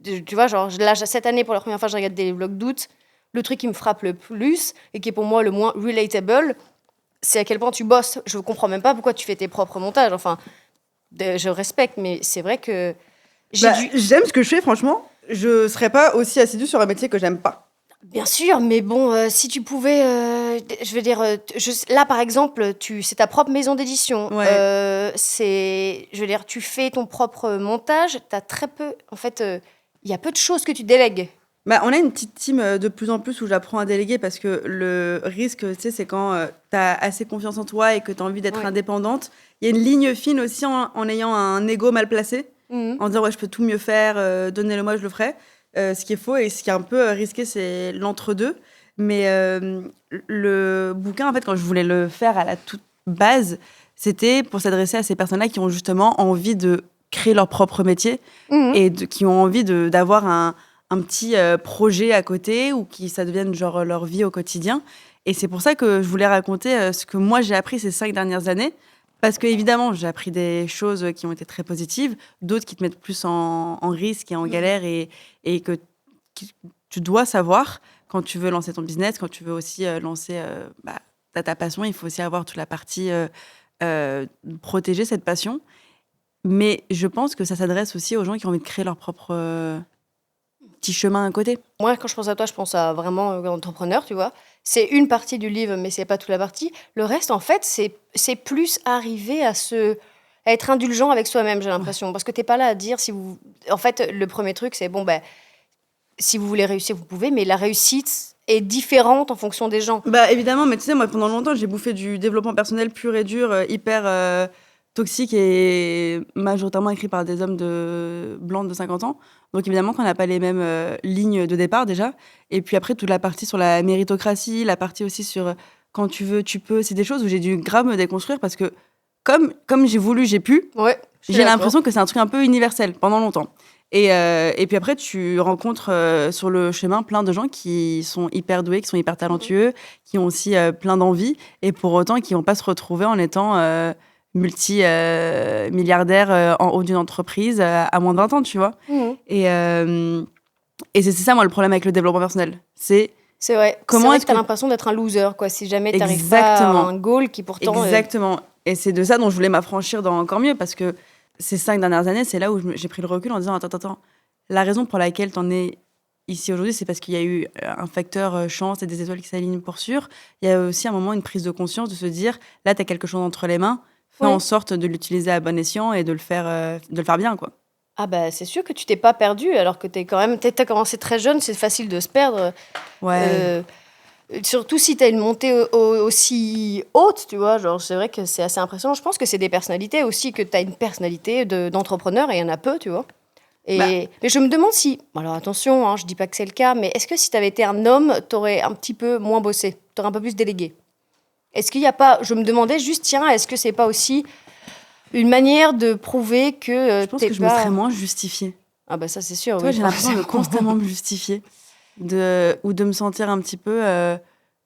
Speaker 1: tu vois, genre, là, cette année, pour la première fois, je regarde des vlogs d'août. Le truc qui me frappe le plus, et qui est pour moi le moins relatable, c'est à quel point tu bosses. Je ne comprends même pas pourquoi tu fais tes propres montages. Enfin, je respecte, mais c'est vrai que...
Speaker 2: J'aime ce que je fais, franchement. Je ne serais pas aussi assidue sur un métier que j'aime pas.
Speaker 1: Bien sûr, mais bon, si tu pouvais, je veux dire, là par exemple, c'est ta propre maison d'édition.
Speaker 2: Ouais.
Speaker 1: Je veux dire, tu fais ton propre montage. T'as très peu, en fait, il y a peu de choses que tu délègues.
Speaker 2: On a une petite team de plus en plus où j'apprends à déléguer parce que le risque, tu sais, c'est quand tu as assez confiance en toi et que tu as envie d'être indépendante. Il y a une ligne fine aussi en ayant un ego mal placé, en disant je peux tout mieux faire, donnez-le-moi, je le ferai. Ce qui est faux et ce qui est un peu risqué, c'est l'entre-deux. Mais le bouquin, en fait, quand je voulais le faire à la toute base, c'était pour s'adresser à ces personnes-là qui ont justement envie de créer leur propre métier et qui ont envie d'avoir un petit projet à côté ou qui ça devienne genre leur vie au quotidien. Et c'est pour ça que je voulais raconter ce que moi j'ai appris ces 5 dernières années. Parce que évidemment, j'ai appris des choses qui ont été très positives, d'autres qui te mettent plus en risque et en galère et que tu dois savoir quand tu veux lancer ton business, quand tu veux aussi lancer ta passion, il faut aussi avoir toute la partie protéger cette passion. Mais je pense que ça s'adresse aussi aux gens qui ont envie de créer leur propre petit chemin à côté.
Speaker 1: Moi, quand je pense à toi, je pense à vraiment entrepreneur, tu vois. C'est une partie du livre, mais c'est pas toute la partie. Le reste, en fait, c'est plus arriver à être indulgent avec soi-même, j'ai l'impression. Parce que t'es pas là à dire si vous... En fait, le premier truc, c'est bon, ben, si vous voulez réussir, vous pouvez, mais la réussite est différente en fonction des gens.
Speaker 2: Bah évidemment, mais tu sais, moi pendant longtemps, j'ai bouffé du développement personnel pur et dur, hyper toxique et majoritairement écrit par des hommes blancs de 50 ans. Donc évidemment qu'on n'a pas les mêmes lignes de départ déjà. Et puis après, toute la partie sur la méritocratie, la partie aussi sur quand tu veux, tu peux, c'est des choses où j'ai dû grave me déconstruire parce que comme j'ai voulu, j'ai pu,
Speaker 1: Ouais,
Speaker 2: j'ai l'impression que c'est un truc un peu universel pendant longtemps. Et puis après, tu rencontres sur le chemin plein de gens qui sont hyper doués, qui sont hyper talentueux, qui ont aussi plein d'envie, et pour autant qui vont pas se retrouver en étant multi-milliardaires en haut d'une entreprise à moins de 20 ans, tu vois. Et c'est ça, moi, le problème avec le développement personnel. C'est
Speaker 1: vrai.
Speaker 2: Comment
Speaker 1: c'est vrai que t'as l'impression d'être un loser, quoi, si jamais t'arrives pas à un goal qui pourtant...
Speaker 2: Exactement. Et c'est de ça dont je voulais m'affranchir dans encore mieux, parce que ces 5 dernières années, c'est là où j'ai pris le recul en disant attends, la raison pour laquelle t'en es ici aujourd'hui, c'est parce qu'il y a eu un facteur chance et des étoiles qui s'alignent pour sûr. Il y a aussi un moment une prise de conscience de se dire là, t'as quelque chose entre les mains, fais en sorte de l'utiliser à bon escient et de le faire bien, quoi.
Speaker 1: Ah bah c'est sûr que tu t'es pas perdu alors que t'as commencé très jeune, c'est facile de se perdre.
Speaker 2: Ouais.
Speaker 1: Surtout si t'as une montée aussi haute, tu vois, genre c'est vrai que c'est assez impressionnant. Je pense que c'est des personnalités aussi, que t'as une personnalité d'entrepreneur et il y en a peu, tu vois. Mais je me demande si, alors attention, je dis pas que c'est le cas, mais est-ce que si t'avais été un homme, t'aurais un petit peu moins bossé, t'aurais un peu plus délégué? Est-ce qu'il y a pas, je me demandais juste, tiens, est-ce que c'est pas aussi une manière de prouver que
Speaker 2: je pense que je me serais moins justifiée.
Speaker 1: Ah bah ça c'est sûr.
Speaker 2: Toi,
Speaker 1: oui,
Speaker 2: j'ai l'impression de constamment me justifier ou de me sentir un petit peu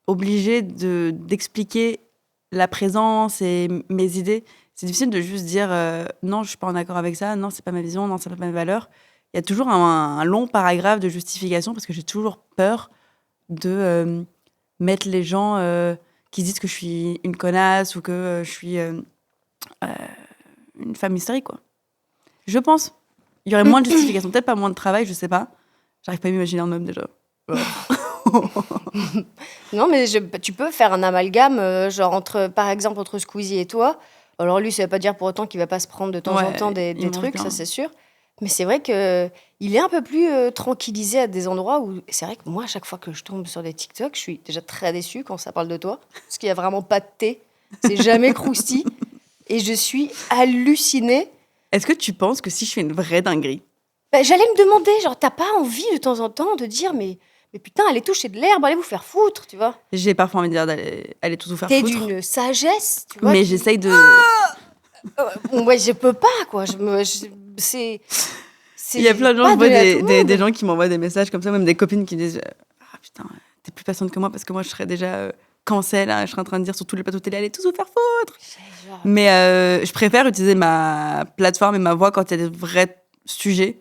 Speaker 2: obligée d'expliquer la présence et mes idées. C'est difficile de juste dire non, je suis pas en accord avec ça, non, c'est pas ma vision, non, c'est pas ma valeur. Il y a toujours un long paragraphe de justification parce que j'ai toujours peur de mettre les gens qui disent que je suis une connasse ou que je suis une femme hystérique, quoi. Je pense. Il y aurait moins de justification, peut-être pas moins de travail, je sais pas. J'arrive pas à m'imaginer un homme déjà.
Speaker 1: Non, mais tu peux faire un amalgame, genre par exemple entre Squeezie et toi. Alors lui, ça veut pas dire pour autant qu'il va pas se prendre de temps en temps des trucs, ça c'est sûr. Mais c'est vrai que il est un peu plus tranquillisé à des endroits où c'est vrai que moi, à chaque fois que je tombe sur des TikTok, je suis déjà très déçue quand ça parle de toi, parce qu'il y a vraiment pas de thé, c'est jamais croustillant, et je suis hallucinée.
Speaker 2: Est-ce que tu penses que si je fais une vraie dinguerie,
Speaker 1: j'allais me demander, genre, t'as pas envie de temps en temps de dire, mais putain, allez toucher de l'herbe, allez vous faire foutre, tu vois.
Speaker 2: J'ai parfois envie de dire d'aller tout vous faire
Speaker 1: T'es
Speaker 2: foutre.
Speaker 1: d'une sagesse, tu vois.
Speaker 2: Mais j'essaye de...
Speaker 1: Ouais, je peux pas, quoi.
Speaker 2: Il y a plein de gens, je vois des gens qui m'envoient des messages comme ça, même des copines qui disent ah putain, t'es plus patiente que moi parce que moi je serais déjà cancel, je serais en train de dire sur tous les plateaux télé, allez tous vous faire foutre. Mais je préfère utiliser ma plateforme et ma voix quand il y a des vrais sujets.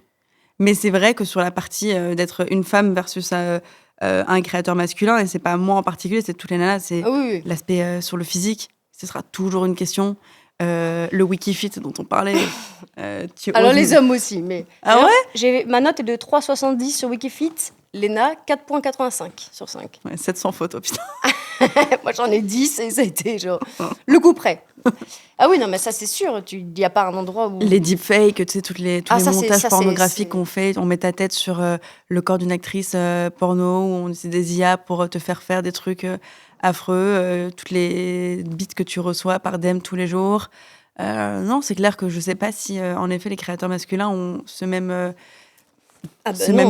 Speaker 2: Mais c'est vrai que sur la partie d'être une femme versus un créateur masculin, et c'est pas moi en particulier, c'est toutes les nanas, c'est l'aspect sur le physique, ce sera toujours une question. Le Wikifit dont on parlait.
Speaker 1: Alors les hommes aussi, mais...
Speaker 2: Ah ouais?
Speaker 1: Ma note est de 3,70 sur Wikifit, Léna, 4,85 sur 5.
Speaker 2: Ouais, 700 photos, putain.
Speaker 1: Moi j'en ai 10 et ça a été genre le coup près. Ah oui, non, mais ça c'est sûr, il n'y a pas un endroit où...
Speaker 2: Les deepfakes, tu sais, tous les montages pornographiques qu'on fait, on met ta tête sur le corps d'une actrice porno, où on utilise des IA pour te faire des trucs affreux, toutes les bits que tu reçois par DM tous les jours. Non, c'est clair que je sais pas si, en effet, les créateurs masculins ont ce même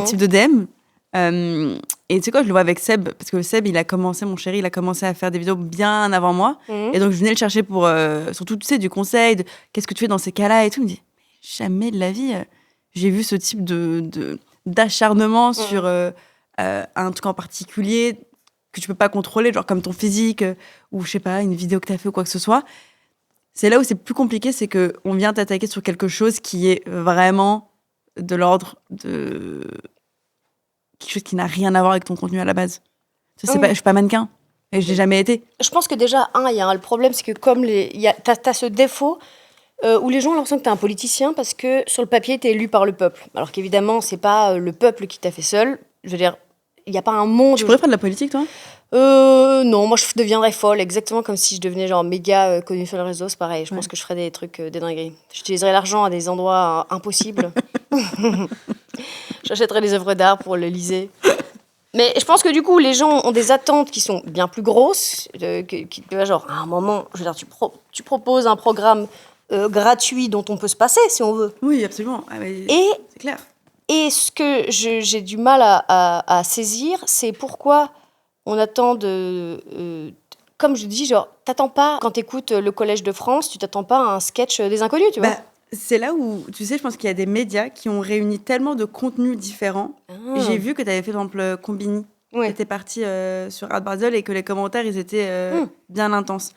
Speaker 2: type de DM. Et tu sais quoi, je le vois avec Seb, parce que Seb, mon chéri, il a commencé à faire des vidéos bien avant moi. Et donc, je venais le chercher pour, surtout, tu sais, du conseil, de qu'est-ce que tu fais dans ces cas-là et tout. Il me dit, jamais de la vie, j'ai vu ce type d'acharnement sur un truc en particulier que tu peux pas contrôler, genre comme ton physique, ou je sais pas, une vidéo que t'as fait ou quoi que ce soit. C'est là où c'est plus compliqué, c'est qu'on vient t'attaquer sur quelque chose qui est vraiment de l'ordre de... quelque chose qui n'a rien à voir avec ton contenu à la base. Je suis pas mannequin, et je l'ai jamais été.
Speaker 1: Je pense que déjà, il y a le problème, c'est que comme t'as ce défaut, Où les gens ont l'impression que t'es un politicien parce que sur le papier, t'es élu par le peuple. Alors qu'évidemment, c'est pas le peuple qui t'a fait seul. Je veux dire, il n'y a pas un monde...
Speaker 2: Tu pourrais faire de la politique, toi?
Speaker 1: Non, moi je deviendrais folle, exactement comme si je devenais genre méga connue sur les réseaux, c'est pareil. Je pense que je ferais des trucs, des dingueries. J'utiliserais l'argent à des endroits impossibles. J'achèterais des œuvres d'art pour le liser. Mais je pense que du coup, les gens ont des attentes qui sont bien plus grosses. Genre, à un moment, je veux dire, tu proposes un programme gratuit dont on peut se passer si on veut.
Speaker 2: Oui, absolument. Ah, mais
Speaker 1: Et,
Speaker 2: c'est clair.
Speaker 1: et ce que j'ai du mal à saisir, c'est pourquoi on attend comme je dis, genre, t'attends pas, quand t'écoutes le Collège de France, tu t'attends pas à un sketch des inconnus, tu vois.
Speaker 2: Bah, c'est là où, tu sais, je pense qu'il y a des médias qui ont réuni tellement de contenus différents. J'ai vu que tu avais fait, par exemple, Combini.
Speaker 1: Ouais.
Speaker 2: Tu étais parti sur Art Basel et que les commentaires, ils étaient bien intenses.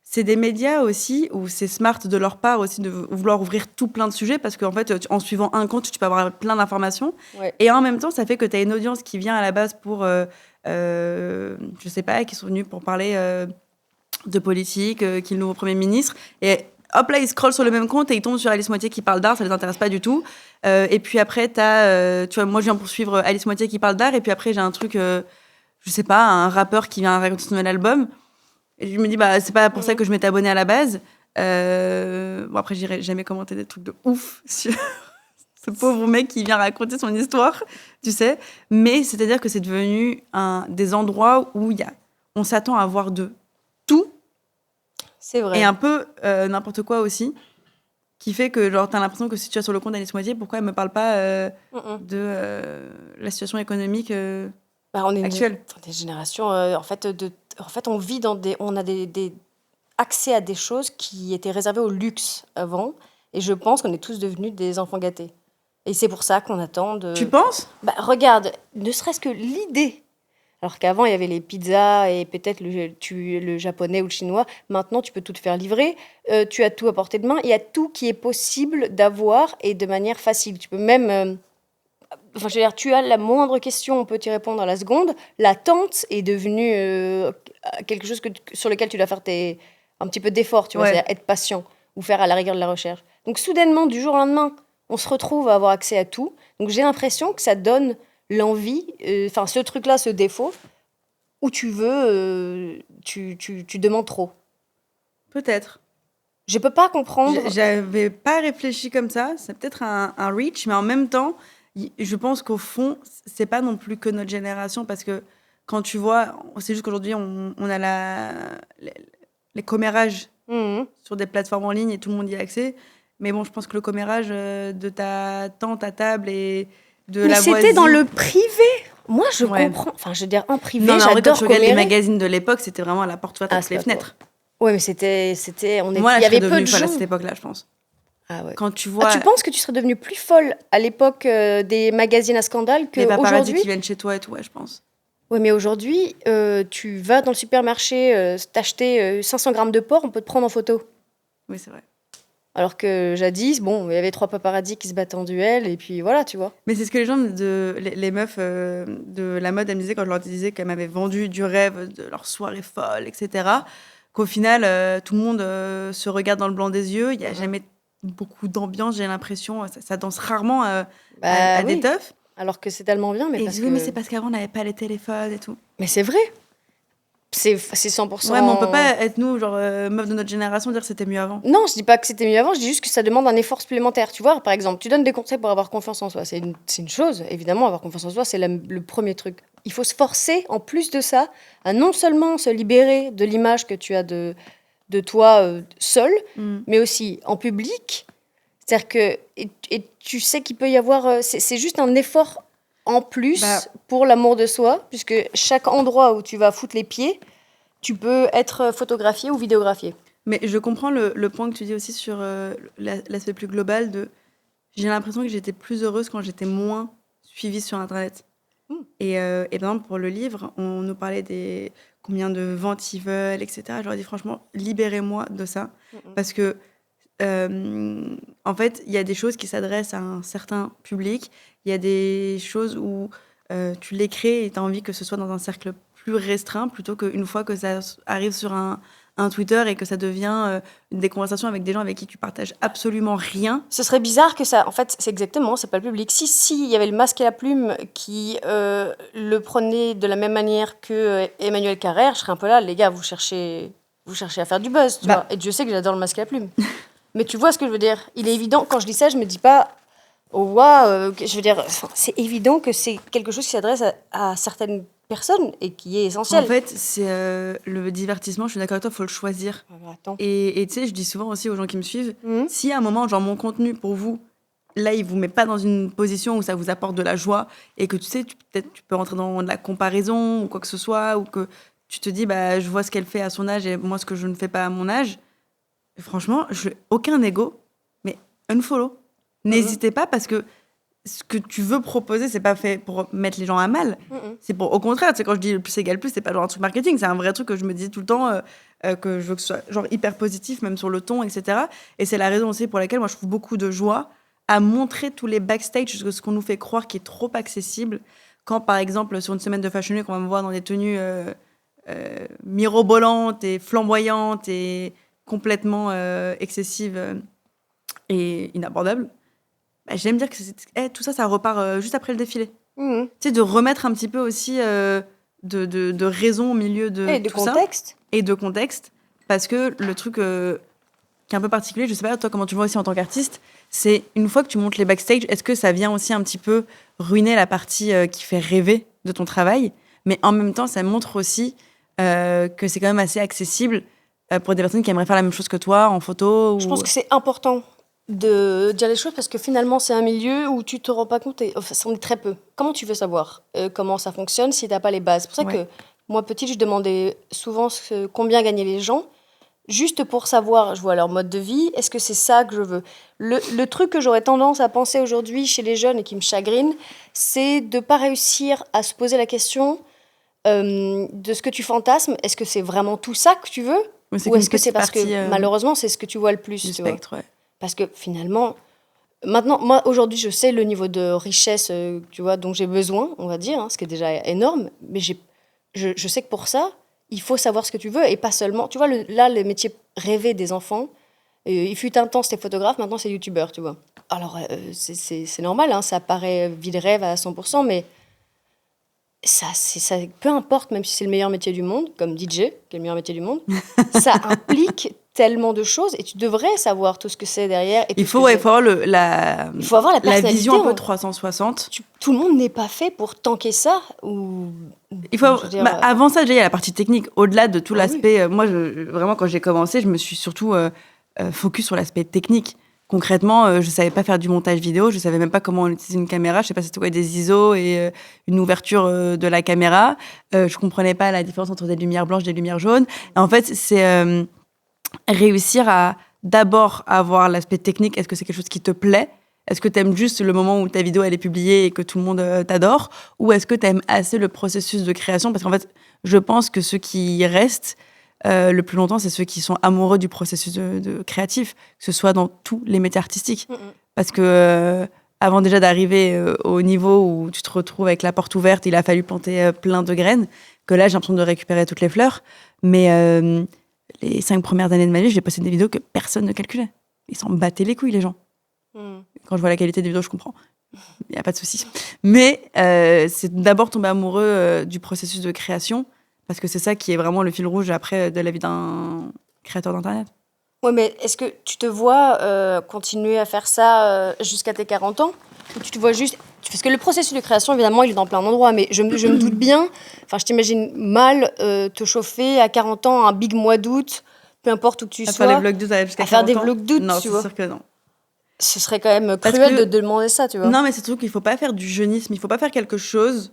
Speaker 2: C'est des médias aussi où c'est smart de leur part aussi de vouloir ouvrir tout plein de sujets parce qu'en fait, en suivant un compte, tu peux avoir plein d'informations.
Speaker 1: Ouais.
Speaker 2: Et en même temps, ça fait que tu as une audience qui vient à la base pour, je sais pas, qui sont venus pour parler de politique, qui est le nouveau Premier ministre. Et hop là, ils scrollent sur le même compte et ils tombent sur Alice Moitié qui parle d'art, ça les intéresse pas du tout. Et puis après, tu vois, moi, je viens pour suivre Alice Moitié qui parle d'art et puis après, j'ai un truc, je sais pas, un rappeur qui vient raconter son nouvel album. Et je me dis, bah, c'est pas pour ça que je m'étais abonnée à la base. Bon, après, j'irai jamais commenter des trucs de ouf sur ce pauvre mec qui vient raconter son histoire, tu sais. Mais c'est-à-dire que c'est devenu des endroits où on s'attend à voir de tout.
Speaker 1: C'est vrai.
Speaker 2: Et un peu n'importe quoi aussi. Qui fait que, genre, t'as l'impression que si tu es sur le compte d'Alice Moitié, pourquoi elle me parle pas de la situation économique
Speaker 1: On est
Speaker 2: actuelle.
Speaker 1: dans des générations, en fait, on vit on a des accès à des choses qui étaient réservées au luxe avant, et je pense qu'on est tous devenus des enfants gâtés. Et c'est pour ça qu'on attend de...
Speaker 2: Tu penses?
Speaker 1: Regarde, ne serait-ce que l'idée. Alors qu'avant, il y avait les pizzas et peut-être le japonais ou le chinois. Maintenant, tu peux tout te faire livrer. Tu as tout à portée de main. Il y a tout qui est possible d'avoir et de manière facile. Tu peux même... je veux dire, tu as la moindre question, on peut t'y répondre à la seconde. L'attente est devenue quelque chose sur lequel tu dois faire un petit peu d'effort, tu vois,
Speaker 2: Ouais.
Speaker 1: c'est-à-dire être patient ou faire à la rigueur de la recherche. Donc soudainement, du jour au lendemain, on se retrouve à avoir accès à tout. Donc j'ai l'impression que ça donne l'envie, ce truc-là, ce défaut, où tu veux, tu demandes trop.
Speaker 2: Peut-être.
Speaker 1: Je peux pas comprendre.
Speaker 2: J'avais pas réfléchi comme ça. C'est peut-être un reach, mais en même temps, je pense qu'au fond, c'est pas non plus que notre génération, parce que quand tu vois, c'est juste qu'aujourd'hui, on a les commérages sur des plateformes en ligne et tout le monde y a accès. Mais bon, je pense que le commérage de ta tante à table et de
Speaker 1: Mais
Speaker 2: la voisine...
Speaker 1: c'était dans le privé. Moi, je
Speaker 2: Ouais.
Speaker 1: comprends. Enfin, je veux dire, en privé,
Speaker 2: Non, mais en vrai, quand
Speaker 1: j'adore
Speaker 2: tu regardes les
Speaker 1: commérer.
Speaker 2: magazines de l'époque, c'était vraiment à la porte ouverte à toutes les
Speaker 1: c'est pas
Speaker 2: fenêtres.
Speaker 1: Ouais, mais
Speaker 2: Moi, là,
Speaker 1: il y
Speaker 2: je serais
Speaker 1: avait peu
Speaker 2: devenue
Speaker 1: de
Speaker 2: folle à
Speaker 1: gens.
Speaker 2: cette époque-là, je pense.
Speaker 1: Ah ouais.
Speaker 2: Quand tu vois
Speaker 1: Tu penses que tu serais devenue plus folle à l'époque des magazines à scandale
Speaker 2: les paparazzi
Speaker 1: qu'aujourd'hui?
Speaker 2: qui viennent chez toi et tout, ouais, je pense.
Speaker 1: Oui, mais aujourd'hui, tu vas dans le supermarché t'acheter 500 grammes de porc, on peut te prendre en photo.
Speaker 2: Oui, c'est vrai.
Speaker 1: Alors que jadis, bon, il y avait 3 paparazzi qui se battaient en duel, et puis voilà, tu vois.
Speaker 2: Mais c'est ce que les gens, les meufs de la mode, elles me disaient quand je leur disais qu'elles m'avaient vendu du rêve de leur soirée folle, etc. Qu'au final, tout le monde se regarde dans le blanc des yeux. Il n'y a jamais beaucoup d'ambiance, j'ai l'impression. Ça danse rarement à des
Speaker 1: Oui.
Speaker 2: teufs.
Speaker 1: Alors que c'est tellement bien, mais
Speaker 2: Et ils
Speaker 1: parce
Speaker 2: disent,
Speaker 1: que...
Speaker 2: oui, mais c'est parce qu'avant, on n'avait pas les téléphones et tout.
Speaker 1: Mais c'est vrai. C'est 100%...
Speaker 2: Ouais, mais on peut pas être, nous, genre, meufs de notre génération, dire que c'était mieux avant.
Speaker 1: Non, je dis pas que c'était mieux avant, je dis juste que ça demande un effort supplémentaire. Tu vois, par exemple, tu donnes des conseils pour avoir confiance en soi. C'est une chose, évidemment, avoir confiance en soi, c'est le premier truc. Il faut se forcer, en plus de ça, à non seulement se libérer de l'image que tu as de toi seul, mais aussi en public. C'est-à-dire que et tu sais qu'il peut y avoir... c'est juste un effort en plus pour l'amour de soi, puisque chaque endroit où tu vas foutre les pieds, tu peux être photographié ou vidéographié.
Speaker 2: Mais je comprends le point que tu dis aussi sur l'aspect plus global de... J'ai l'impression que j'étais plus heureuse quand j'étais moins suivie sur Internet. Et par exemple, pour le livre, on nous parlait des combien de ventes ils veulent, etc. Je leur ai dit franchement, libérez-moi de ça. Parce que, en fait, il y a des choses qui s'adressent à un certain public. Il y a des choses où tu les crées et tu as envie que ce soit dans un cercle plus restreint plutôt qu'une fois que ça arrive sur un un Twitter et que ça devient des conversations avec des gens avec qui tu partages absolument rien.
Speaker 1: Ce serait bizarre que ça... En fait, c'est pas le public. Si, il y avait le masque et la plume qui le prenait de la même manière que Emmanuel Carrère, je serais un peu là, les gars, vous cherchez à faire du buzz, tu vois. Et Dieu sait que j'adore le masque et la plume. Mais tu vois ce que je veux dire. Il est évident, quand je dis ça, je me dis pas... Oh, waouh, je veux dire, c'est évident que c'est quelque chose qui s'adresse à certaines personnes et qui est essentiel.
Speaker 2: En fait, c'est le divertissement, je suis d'accord avec toi, il faut le choisir.
Speaker 1: Attends.
Speaker 2: Et tu sais, je dis souvent aussi aux gens qui me suivent, si à un moment, genre mon contenu pour vous, là, il vous met pas dans une position où ça vous apporte de la joie et que tu sais, peut-être tu peux rentrer dans de la comparaison ou quoi que ce soit, ou que tu te dis, bah, je vois ce qu'elle fait à son âge et moi, ce que je ne fais pas à mon âge. Franchement, aucun ego, mais unfollow. N'hésitez pas parce que ce que tu veux proposer, c'est pas fait pour mettre les gens à mal. C'est pour, au contraire, tu sais, quand je dis le plus égale plus, c'est pas genre un truc marketing, c'est un vrai truc que je me dis tout le temps, que je veux que ce soit genre hyper positif, même sur le ton, etc. Et c'est la raison aussi pour laquelle moi je trouve beaucoup de joie à montrer tous les backstage, ce qu'on nous fait croire qui est trop accessible. Quand par exemple, sur une semaine de Fashion Week, on va me voir dans des tenues mirobolantes et flamboyantes et complètement excessives et inabordables. Bah, j'aime dire que tout ça, ça repart juste après le défilé. Tu sais, de remettre un petit peu aussi de raison au milieu de
Speaker 1: et de
Speaker 2: tout
Speaker 1: contexte.
Speaker 2: ça. Et de contexte. Parce que le truc qui est un peu particulier, je sais pas, toi, comment tu vois aussi en tant qu'artiste, c'est une fois que tu montes les backstage, est-ce que ça vient aussi un petit peu ruiner la partie qui fait rêver de ton travail, mais en même temps, ça montre aussi que c'est quand même assez accessible pour des personnes qui aimeraient faire la même chose que toi en photo.
Speaker 1: Je pense que c'est important de dire les choses parce que finalement c'est un milieu où tu te rends pas compte, enfin, c'en est très peu. Comment tu veux savoir comment ça fonctionne si t'as pas les bases? C'est pour ça que moi petite je demandais souvent combien gagnaient les gens, juste pour savoir, je vois leur mode de vie, est-ce que c'est ça que je veux? Le truc que j'aurais tendance à penser aujourd'hui chez les jeunes et qui me chagrine, c'est de pas réussir à se poser la question de ce que tu fantasmes. Est-ce que c'est vraiment tout ça que tu veux? Ou est-ce que c'est parce que malheureusement c'est ce que tu vois le plus,
Speaker 2: du
Speaker 1: tu vois?
Speaker 2: spectre,
Speaker 1: Parce que finalement, maintenant, moi aujourd'hui, je sais le niveau de richesse, tu vois, dont j'ai besoin, on va dire, ce qui est déjà énorme. Mais je sais que pour ça, il faut savoir ce que tu veux et pas seulement. Tu vois, là, le métier rêvé des enfants, il fut un temps c'était photographe, maintenant c'est youtubeur, tu vois. Alors c'est normal, ça paraît vie de rêve à 100%, mais ça, peu importe, même si c'est le meilleur métier du monde, comme DJ, qui est le meilleur métier du monde, ça implique tellement de choses et tu devrais savoir tout ce que c'est derrière. Et
Speaker 2: il faut avoir la vision un peu 360.
Speaker 1: Tout le monde n'est pas fait pour tanker ça.
Speaker 2: Avant ça, déjà, il y a la partie technique. Au-delà de tout l'aspect, moi, vraiment, quand j'ai commencé, je me suis surtout focus sur l'aspect technique. Concrètement, je savais pas faire du montage vidéo, je savais même pas comment on utilise une caméra, je sais pas c'était quoi des ISO et une ouverture de la caméra. Je comprenais pas la différence entre des lumières blanches et des lumières jaunes. Et en fait, c'est réussir à d'abord avoir l'aspect technique. Est-ce que c'est quelque chose qui te plaît? Est-ce que tu aimes juste le moment où ta vidéo elle est publiée et que tout le monde t'adore? Ou est-ce que tu aimes assez le processus de création? Parce qu'en fait, je pense que ceux qui restent le plus longtemps, c'est ceux qui sont amoureux du processus de créatif, que ce soit dans tous les métiers artistiques. Parce que avant déjà d'arriver au niveau où tu te retrouves avec la porte ouverte, il a fallu planter plein de graines, que là, j'ai l'impression de récupérer toutes les fleurs. Mais les 5 premières années de ma vie, j'ai posté des vidéos que personne ne calculait. Ils s'en battaient les couilles, les gens. Quand je vois la qualité des vidéos, je comprends. Il n'y a pas de souci. Mais c'est d'abord tomber amoureux du processus de création, parce que c'est ça qui est vraiment le fil rouge après de la vie d'un créateur d'Internet.
Speaker 1: Oui, mais est-ce que tu te vois continuer à faire ça jusqu'à tes 40 ans? Ou tu te vois juste... Parce que le processus de création, évidemment, il est dans plein d'endroits, mais je me doute bien, enfin, je t'imagine mal te chauffer à 40 ans, un big mois d'août, peu importe où tu sois.
Speaker 2: À faire des vlogs d'août jusqu'à 40 ans.
Speaker 1: À faire des vlogs d'août,
Speaker 2: non,
Speaker 1: tu vois.
Speaker 2: Non, c'est sûr que non.
Speaker 1: Ce serait quand même cruel de demander ça, tu vois.
Speaker 2: Non, mais c'est surtout qu'il ne faut pas faire du jeunisme, il ne faut pas faire quelque chose...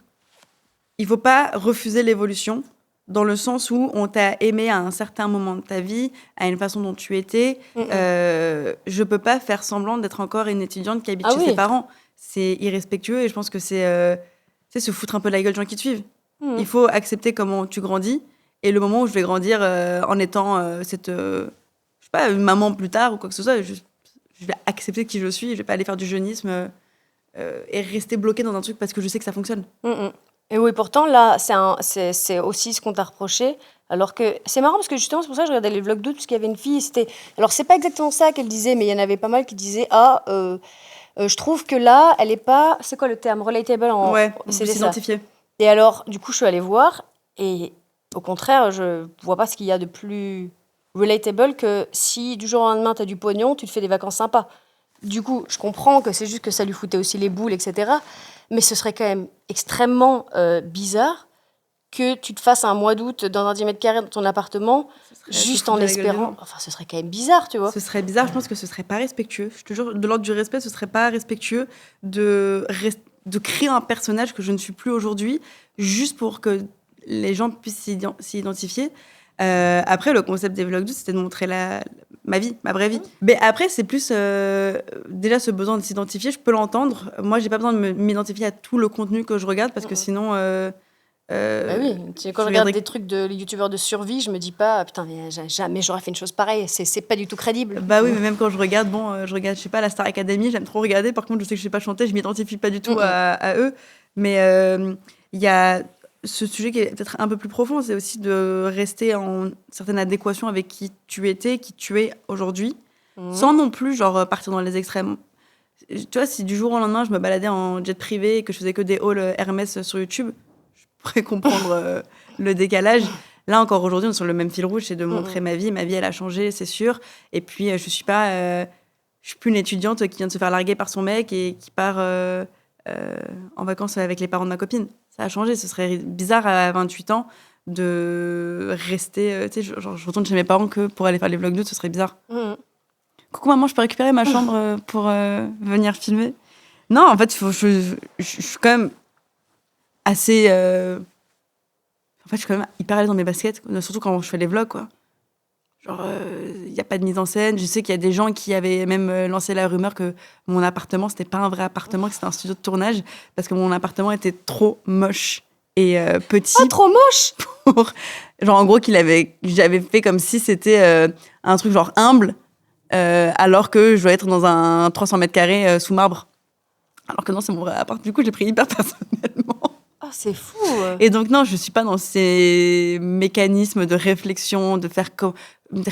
Speaker 2: Il ne faut pas refuser l'évolution, dans le sens où on t'a aimé à un certain moment de ta vie, à une façon dont tu étais. Je peux pas faire semblant d'être encore une étudiante qui habite chez ses parents. C'est irrespectueux et je pense que c'est se foutre un peu la gueule des gens qui te suivent. Il faut accepter comment tu grandis et le moment où je vais grandir en étant je sais pas, une maman plus tard ou quoi que ce soit, je vais accepter qui je suis, je vais pas aller faire du jeunisme et rester bloquée dans un truc parce que je sais que ça fonctionne. Il faut accepter comment tu grandis et le moment où je vais grandir en étant je sais pas, une maman plus tard ou quoi que ce soit, je vais accepter qui je suis, je vais pas aller faire du jeunisme et rester bloquée dans un truc parce que je sais que ça fonctionne. Il faut accepter comment tu grandis et le moment où je vais grandir en étant je sais pas, une maman plus tard ou quoi que ce soit, je vais accepter qui je suis, je vais pas aller faire du jeunisme et rester bloquée dans un truc parce que je sais que ça fonctionne.
Speaker 1: Et oui, pourtant, là, c'est aussi ce qu'on t'a reproché. Alors que c'est marrant parce que justement, c'est pour ça que je regardais les vlogs d'août, parce qu'il y avait une fille. Alors, c'est pas exactement ça qu'elle disait, mais il y en avait pas mal qui disaient je trouve que là, elle est pas. C'est quoi le terme? Relatable en.
Speaker 2: Ouais, on peut
Speaker 1: C'était ça.
Speaker 2: s'identifier.
Speaker 1: Et alors, du coup, je suis allée voir. Et au contraire, je vois pas ce qu'il y a de plus relatable que si du jour au lendemain, t'as du pognon, tu te fais des vacances sympas. Du coup, je comprends que c'est juste que ça lui foutait aussi les boules, etc. Mais ce serait quand même extrêmement bizarre que tu te fasses un mois d'août dans un 10 mètres carrés dans ton appartement, juste en espérant. Enfin, ce serait quand même bizarre, tu vois.
Speaker 2: Ce serait bizarre, je pense que ce serait pas respectueux. Je te jure, de l'ordre du respect, ce serait pas respectueux de créer un personnage que je ne suis plus aujourd'hui, juste pour que les gens puissent s'y identifier. Après, le concept des vlogs, c'était de montrer ma vie, ma vraie vie. Mais après, c'est plus déjà ce besoin de s'identifier, je peux l'entendre. Moi, j'ai pas besoin de m'identifier à tout le contenu que je regarde parce que sinon.
Speaker 1: Bah oui, quand je regarde des trucs de les youtubeurs de survie, je me dis pas putain, mais jamais j'aurais fait une chose pareille, c'est pas du tout crédible.
Speaker 2: Bah oui, mais même quand je regarde, je regarde, je sais pas, la Star Academy, j'aime trop regarder. Par contre, je sais que je sais pas chanter, je m'identifie pas du tout à eux. Mais il y a ce sujet qui est peut-être un peu plus profond, c'est aussi de rester en certaine adéquation avec qui tu étais, qui tu es aujourd'hui, sans non plus genre partir dans les extrêmes. Tu vois, si du jour au lendemain, je me baladais en jet privé et que je faisais que des hauls Hermès sur YouTube, je pourrais comprendre le décalage. Là, encore aujourd'hui, on est sur le même fil rouge, c'est de montrer ma vie. Ma vie, elle a changé, c'est sûr. Et puis, je suis plus une étudiante qui vient de se faire larguer par son mec et qui part en vacances avec les parents de ma copine. Ça a changé. Ce serait bizarre à 28 ans de rester... tu sais, genre, je retourne chez mes parents que pour aller faire les vlogs d'août, ce serait bizarre. Coucou maman, je peux récupérer ma chambre pour venir filmer? Non, en fait, je suis quand même assez... En fait, je suis quand même hyper à l'aise dans mes baskets, surtout quand je fais les vlogs, quoi. Genre, il n'y a pas de mise en scène. Je sais qu'il y a des gens qui avaient même lancé la rumeur que mon appartement, c'était pas un vrai appartement, que c'était un studio de tournage, parce que mon appartement était trop moche et petit.
Speaker 1: Oh, trop moche!
Speaker 2: Genre, en gros, j'avais fait comme si c'était un truc genre humble, alors que je dois être dans un 300 mètres carrés sous marbre. Alors que non, c'est mon vrai appart. Du coup, j'ai pris hyper personnellement.
Speaker 1: Oh, c'est fou!
Speaker 2: Et donc, non, je suis pas dans ces mécanismes de réflexion, de faire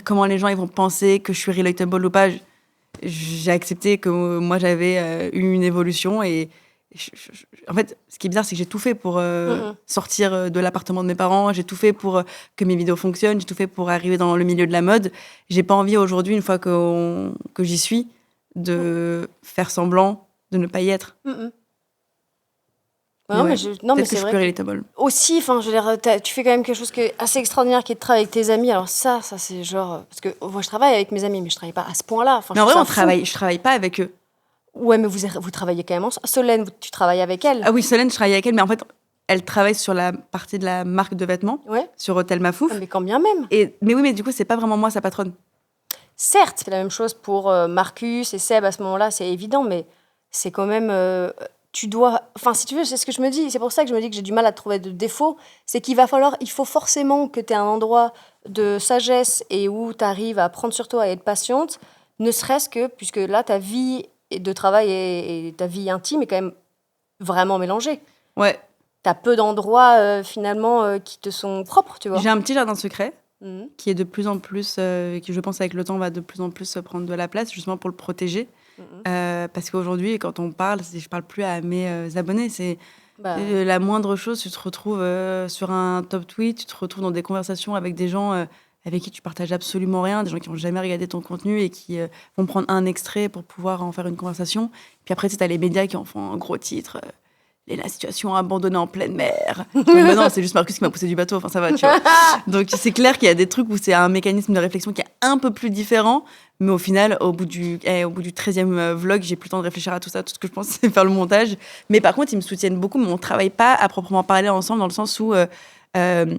Speaker 2: comment les gens ils vont penser que je suis relatable ou pas. J'ai accepté que moi, j'avais eu une évolution. Et en fait, ce qui est bizarre, c'est que j'ai tout fait pour sortir de l'appartement de mes parents. J'ai tout fait pour que mes vidéos fonctionnent. J'ai tout fait pour arriver dans le milieu de la mode. J'ai pas envie aujourd'hui, une fois que j'y suis, de faire semblant de ne pas y être.
Speaker 1: Non, mais mais c'est
Speaker 2: je suis
Speaker 1: vrai.
Speaker 2: plus relatable.
Speaker 1: Aussi, enfin, je veux dire, tu fais quand même quelque chose qui est assez extraordinaire, qui est de travailler avec tes amis. Alors ça, c'est genre, parce que moi, je travaille avec mes amis, mais je travaille pas à ce point-là. Enfin,
Speaker 2: Mais en vrai, je travaille pas avec eux.
Speaker 1: Ouais, mais vous travaillez quand même ensemble. Solène, tu travailles avec elle?
Speaker 2: Ah oui, Solène, je travaille avec elle, mais en fait, elle travaille sur la partie de la marque de vêtements, sur Hôtel Mafouf.
Speaker 1: Mais quand bien même.
Speaker 2: Mais oui, mais du coup, c'est pas vraiment moi sa patronne.
Speaker 1: Certes, c'est la même chose pour Marcus et Seb à ce moment-là, c'est évident, mais c'est quand même... tu dois... Enfin, si tu veux, c'est ce que je me dis. C'est pour ça que je me dis que j'ai du mal à trouver de défauts. C'est il faut forcément que tu aies un endroit de sagesse et où tu arrives à prendre sur toi et être patiente, ne serait-ce que, puisque là, ta vie de travail et ta vie intime est quand même vraiment mélangée.
Speaker 2: Ouais.
Speaker 1: T'as peu d'endroits, finalement, qui te sont propres, tu vois.
Speaker 2: J'ai un petit jardin secret qui est de plus en plus... qui, je pense, avec le temps, va de plus en plus prendre de la place, justement pour le protéger. Parce qu'aujourd'hui, quand on parle, je parle plus à mes abonnés. C'est la moindre chose, tu te retrouves sur un top tweet, tu te retrouves dans des conversations avec des gens avec qui tu partages absolument rien, des gens qui n'ont jamais regardé ton contenu et qui vont prendre un extrait pour pouvoir en faire une conversation. Puis après, tu as les médias qui en font un gros titre. La situation abandonnée en pleine mer. Mais non, c'est juste Marcus qui m'a poussé du bateau. Enfin, ça va, tu vois. Donc, c'est clair qu'il y a des trucs où c'est un mécanisme de réflexion qui est un peu plus différent. Mais au final, au bout du 13e vlog, j'ai plus le temps de réfléchir à tout ça. Tout ce que je pense, c'est faire le montage. Mais par contre, ils me soutiennent beaucoup. Mais on ne travaille pas à proprement parler ensemble dans le sens où ils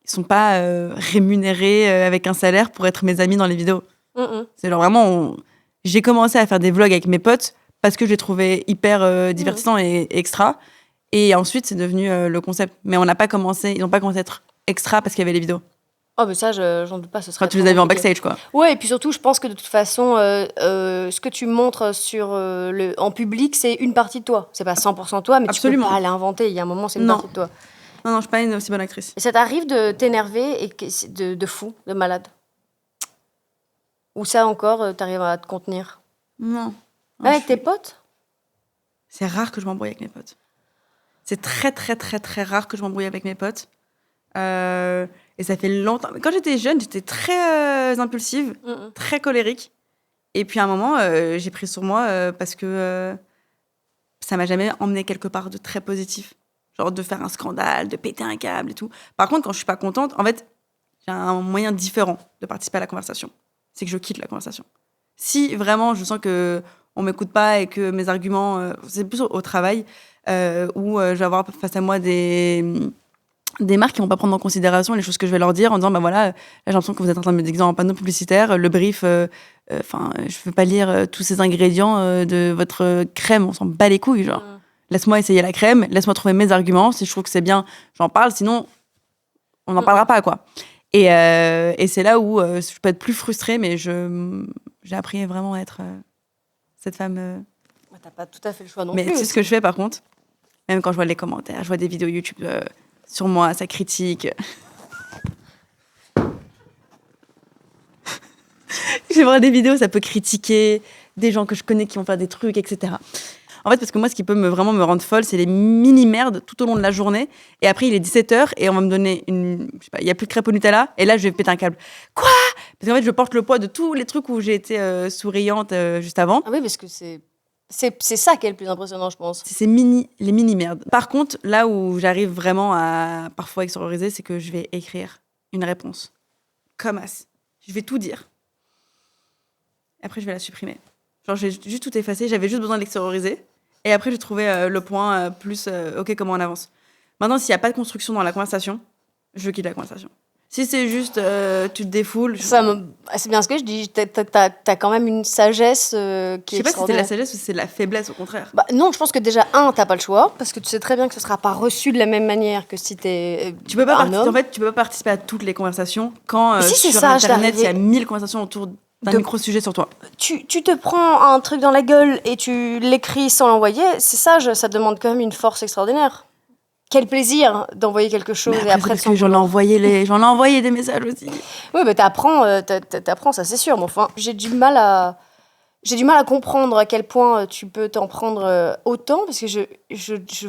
Speaker 2: sont pas rémunérés avec un salaire pour être mes amis dans les vidéos. C'est genre vraiment... J'ai commencé à faire des vlogs avec mes potes parce que je l'ai trouvé hyper divertissant et extra. Et ensuite, c'est devenu le concept. Mais ils n'ont pas commencé à être extra parce qu'il y avait les vidéos.
Speaker 1: Oh, mais ça, j'en doute pas, ce serait
Speaker 2: Quand tu
Speaker 1: trop
Speaker 2: les as vus en
Speaker 1: compliqué.
Speaker 2: backstage, quoi.
Speaker 1: Ouais, et puis surtout, je pense que de toute façon, ce que tu montres en public, c'est une partie de toi. C'est pas 100% toi, mais
Speaker 2: Absolument.
Speaker 1: tu peux pas l'inventer. Il y a un moment, c'est une
Speaker 2: Non.
Speaker 1: partie de toi.
Speaker 2: Non, je suis pas une aussi bonne actrice.
Speaker 1: Et ça t'arrive de t'énerver de fou, de malade? Ou ça encore, t'arrives à te contenir?
Speaker 2: Non.
Speaker 1: Avec tes potes?
Speaker 2: C'est rare que je m'embrouille avec mes potes. C'est très, très, très, très rare que je m'embrouille avec mes potes. Et ça fait longtemps. Quand j'étais jeune, j'étais très impulsive, très colérique. Et puis à un moment, j'ai pris sur moi parce que ça m'a jamais emmené quelque part de très positif. Genre de faire un scandale, de péter un câble et tout. Par contre, quand je suis pas contente, en fait, j'ai un moyen différent de participer à la conversation. C'est que je quitte la conversation. Si vraiment je sens que on m'écoute pas et que mes arguments, c'est plus au travail, où je vais avoir face à moi des marques qui vont pas prendre en considération les choses que je vais leur dire en disant bah voilà, là j'ai l'impression que vous êtes en train de me déguiser en panneau publicitaire, le brief, je veux pas lire tous ces ingrédients de votre crème, on s'en bat les couilles, genre. Laisse-moi essayer la crème, laisse-moi trouver mes arguments, si je trouve que c'est bien, j'en parle, sinon on n'en parlera pas, quoi. Et c'est là où je peux être plus frustrée, mais j'ai appris vraiment à être cette femme.
Speaker 1: T'as pas tout à fait le choix non
Speaker 2: mais
Speaker 1: plus.
Speaker 2: tu sais ce que je fais par contre? Même quand je vois les commentaires, je vois des vidéos YouTube sur moi, ça critique. Je vois des vidéos, ça peut critiquer des gens que je connais qui vont faire des trucs, etc. En fait, parce que moi, ce qui peut vraiment me rendre folle, c'est les mini-merdes tout au long de la journée. Et après, il est 17h et on va me donner je sais pas, il n'y a plus de crêpes au Nutella. Et là, je vais péter un câble. Quoi? Parce qu'en fait, je porte le poids de tous les trucs où j'ai été souriante juste avant.
Speaker 1: Ah oui, parce que c'est ça qui est le plus impressionnant, je pense.
Speaker 2: C'est les mini-merdes. Par contre, là où j'arrive vraiment à parfois extérioriser, c'est que je vais écrire une réponse. Comme as. Je vais tout dire. Et après, je vais la supprimer. Genre, j'ai juste tout effacé. J'avais juste besoin de l'extérioriser. Et après, j'ai trouvé le point plus OK, comment on avance. Maintenant, s'il n'y a pas de construction dans la conversation, je quitte la conversation. Si c'est juste tu te défoules.
Speaker 1: C'est bien ce que je dis. T'as quand même une sagesse qui est
Speaker 2: Je sais pas si c'est de
Speaker 1: extraordinaire.
Speaker 2: la sagesse ou si c'est de la faiblesse, au contraire.
Speaker 1: Bah, non, je pense que déjà, t'as pas le choix, parce que tu sais très bien que ce sera pas reçu de la même manière que si t'es
Speaker 2: Tu peux pas
Speaker 1: un homme.
Speaker 2: En fait, tu peux pas participer à toutes les conversations quand
Speaker 1: Mais si c'est
Speaker 2: sur
Speaker 1: ça,
Speaker 2: Internet, il y a
Speaker 1: j'arrivais-
Speaker 2: 1000 conversations autour d'un micro-sujet sur toi.
Speaker 1: Tu te prends un truc dans la gueule et tu l'écris sans l'envoyer, c'est ça, ça demande quand même une force extraordinaire. Quel plaisir d'envoyer quelque chose
Speaker 2: Mais
Speaker 1: et après
Speaker 2: parce que j'en ai envoyé des messages aussi.
Speaker 1: Oui, mais t'apprends, ça c'est sûr. Mais enfin, j'ai du mal à comprendre à quel point tu peux t'en prendre autant parce que je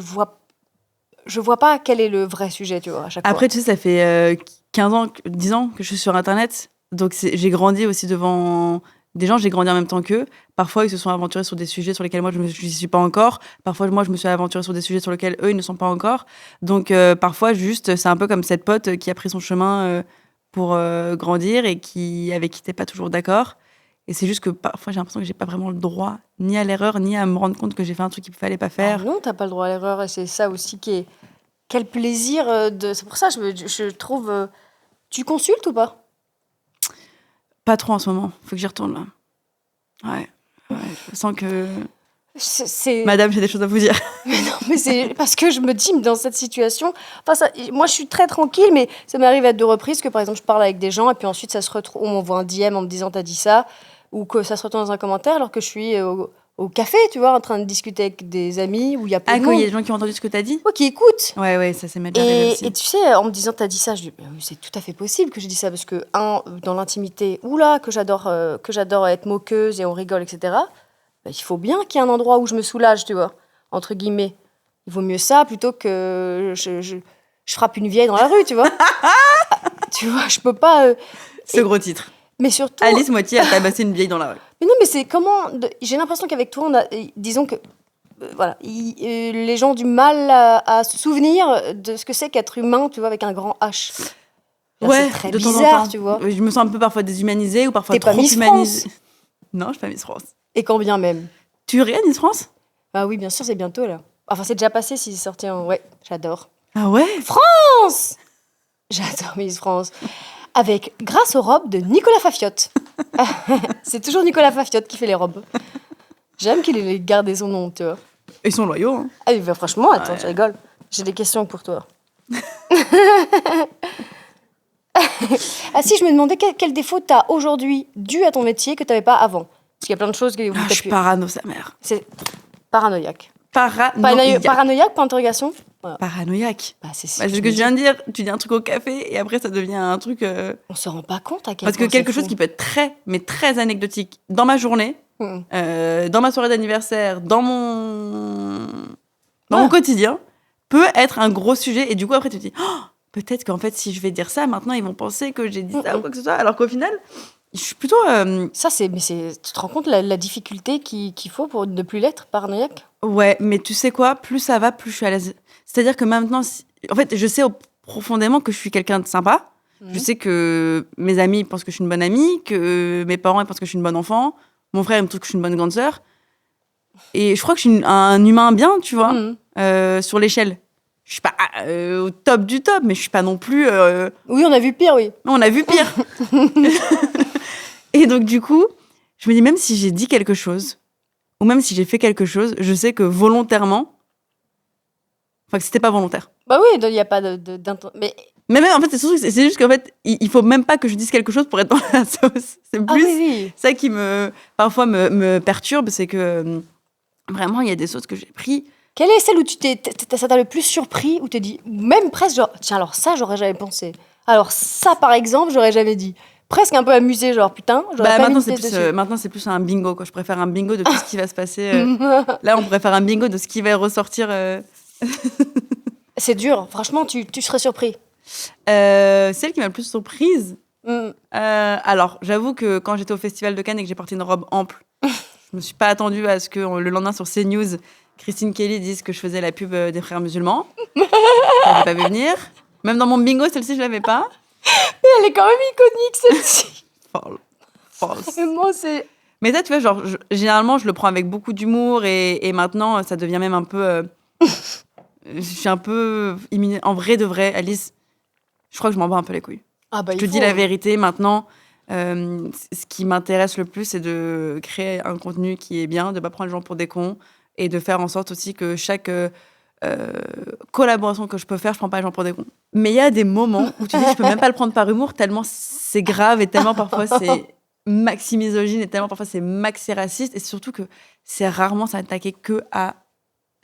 Speaker 1: vois pas quel est le vrai sujet, tu vois, à chaque
Speaker 2: Après,
Speaker 1: fois.
Speaker 2: tu sais, ça fait 15 ans, 10 ans que je suis sur Internet. Donc, j'ai grandi aussi devant des gens. J'ai grandi en même temps qu'eux. Parfois, ils se sont aventurés sur des sujets sur lesquels moi, je n'y suis pas encore. Parfois, moi, je me suis aventurée sur des sujets sur lesquels eux, ils ne sont pas encore. Donc, parfois, juste, c'est un peu comme cette pote qui a pris son chemin pour grandir et avec qui t'es pas toujours d'accord. Et c'est juste que parfois, j'ai l'impression que j'ai pas vraiment le droit ni à l'erreur, ni à me rendre compte que j'ai fait un truc qu'il fallait pas faire.
Speaker 1: Ah non, t'as pas le droit à l'erreur et c'est ça aussi qui est... Quel plaisir de... C'est pour ça, je trouve... Tu consultes ou pas?
Speaker 2: Pas trop en ce moment. Faut que j'y retourne, là. Ouais. Je sens que... Madame, j'ai des choses à vous dire.
Speaker 1: Mais non, mais c'est parce que je me dis, dans cette situation... Enfin, moi, je suis très tranquille, mais ça m'arrive à 2 reprises que, par exemple, je parle avec des gens et puis ensuite, ça se retrouve... On m'envoie un DM en me disant « t'as dit ça » ou que ça se retrouve dans un commentaire alors que je suis au café, tu vois, en train de discuter avec des amis où il y a peu de
Speaker 2: Quand
Speaker 1: monde.
Speaker 2: il y a des gens qui ont entendu ce que t'as dit?
Speaker 1: Ouais, qui écoutent.
Speaker 2: Ouais, ça s'est déjà arrivé aussi.
Speaker 1: Et tu sais, en me disant t'as dit ça, je dis bah oui, c'est tout à fait possible que j'ai dit ça parce que dans l'intimité, oula, que j'adore être moqueuse et on rigole, etc. Bah, il faut bien qu'il y ait un endroit où je me soulage, tu vois, entre guillemets. Il vaut mieux ça plutôt que je frappe une vieille dans la rue, tu vois. Tu vois, je peux pas.
Speaker 2: Ce gros titre.
Speaker 1: Mais surtout.
Speaker 2: Alice Moitié a tabassé une vieille dans la rue.
Speaker 1: Mais non, mais c'est comment. J'ai l'impression qu'avec toi, disons que. Voilà, les gens ont du mal à se souvenir de ce que c'est qu'être humain, tu vois, avec un grand H. Là,
Speaker 2: Ouais,
Speaker 1: c'est très
Speaker 2: de temps en
Speaker 1: bizarre,
Speaker 2: temps.
Speaker 1: tu vois.
Speaker 2: Je me sens un peu parfois déshumanisée ou parfois
Speaker 1: T'es
Speaker 2: trop
Speaker 1: pas Miss
Speaker 2: humanisée.
Speaker 1: France.
Speaker 2: Non, je suis pas Miss France.
Speaker 1: Et quand bien même.
Speaker 2: Tu regardes Miss France?
Speaker 1: Bah oui, bien sûr, c'est bientôt, là. Enfin, c'est déjà passé si c'est sorti en... Ouais, j'adore.
Speaker 2: Ah ouais?
Speaker 1: France! J'adore Miss France. Grâce aux robes de Nicolas Fafiotte. C'est toujours Nicolas Fafiotte qui fait les robes. J'aime qu'il ait gardé son nom, tu vois.
Speaker 2: Ils sont loyaux, hein.
Speaker 1: Ah, bah, franchement, attends, je rigole. J'ai des questions pour toi. Ah si, je me demandais quel défaut t'as aujourd'hui dû à ton métier que t'avais pas avant. Parce qu'il y a plein de choses où
Speaker 2: Ah,
Speaker 1: t'as
Speaker 2: je suis
Speaker 1: pu...
Speaker 2: parano, sa mère.
Speaker 1: C'est paranoïaque.
Speaker 2: Paranoïaque.
Speaker 1: Paranoïaque, point d'interrogation. Voilà.
Speaker 2: Paranoïaque.
Speaker 1: Bah, c'est
Speaker 2: C'est ce que je viens de dire. Tu dis un truc au café et après, ça devient un truc...
Speaker 1: On se rend pas compte à quel
Speaker 2: Parce que
Speaker 1: point
Speaker 2: quelque
Speaker 1: c'est
Speaker 2: chose
Speaker 1: fou.
Speaker 2: qui peut être très anecdotique dans ma journée, dans ma soirée d'anniversaire, dans mon quotidien, peut être un gros sujet. Et du coup, après, tu te dis, oh, peut-être qu'en fait, si je vais dire ça, maintenant, ils vont penser que j'ai dit ça ou quoi que ce soit. Alors qu'au final, je suis plutôt...
Speaker 1: Ça, tu te rends compte la difficulté qu'il faut pour ne plus l'être paranoïaque?
Speaker 2: Ouais, mais tu sais quoi, plus ça va, plus je suis à l'aise. C'est-à-dire que maintenant, en fait, je sais profondément que je suis quelqu'un de sympa. Je sais que mes amis pensent que je suis une bonne amie, que mes parents ils pensent que je suis une bonne enfant, mon frère il me trouve que je suis une bonne grande sœur. Et je crois que je suis un humain bien, tu vois, sur l'échelle. Je suis pas au top du top, mais je suis pas non plus...
Speaker 1: Oui, on a vu pire, oui.
Speaker 2: On a vu pire. Et donc du coup, je me dis, même si j'ai dit quelque chose, ou même si j'ai fait quelque chose, je sais que volontairement, enfin que c'était pas volontaire.
Speaker 1: Bah oui, il n'y a pas
Speaker 2: Mais même, en fait, c'est juste qu'en fait, il faut même pas que je dise quelque chose pour être dans la sauce. C'est
Speaker 1: Ah
Speaker 2: plus
Speaker 1: oui.
Speaker 2: ça qui parfois me perturbe, c'est que vraiment, il y a des sauces que j'ai pris.
Speaker 1: Quelle est celle où ça t'a le plus surpris, où tu t'es dit, même presque genre, tiens, alors ça, j'aurais jamais pensé. Alors ça, par exemple, j'aurais jamais dit. Presque un peu amusé, genre, putain, j'aurais pas
Speaker 2: Maintenant,
Speaker 1: médité dessus.
Speaker 2: maintenant, c'est plus un bingo, quoi. Je préfère un bingo de tout ce qui va se passer. Là, on pourrait faire un bingo de ce qui va ressortir.
Speaker 1: C'est dur, franchement, tu serais surpris.
Speaker 2: Celle qui m'a le plus surprise.
Speaker 1: Mm.
Speaker 2: Alors, j'avoue que quand j'étais au Festival de Cannes et que j'ai porté une robe ample, je me suis pas attendue à ce que le lendemain sur CNews, Christine Kelly dise que je faisais la pub des frères musulmans. Je l'avais pas vu venir. Même dans mon bingo, celle-ci, je l'avais pas.
Speaker 1: Mais elle est quand même iconique, celle-ci.
Speaker 2: False.
Speaker 1: Vraiment, c'est...
Speaker 2: Mais ça, tu vois, genre, généralement, je le prends avec beaucoup d'humour et maintenant, ça devient même un peu... je suis un peu... En vrai de vrai, Alice, je crois que je m'en bats un peu les couilles.
Speaker 1: Ah bah,
Speaker 2: Je te dis la vérité, maintenant, ce qui m'intéresse le plus, c'est de créer un contenu qui est bien, de pas prendre les gens pour des cons et de faire en sorte aussi que chaque collaboration que je peux faire, je prends pas les gens pour des cons. Mais il y a des moments où tu dis, je peux même pas le prendre par humour, tellement c'est grave et tellement parfois c'est maxi misogyne et tellement parfois c'est maxi raciste et surtout que c'est rarement s'attaquer que à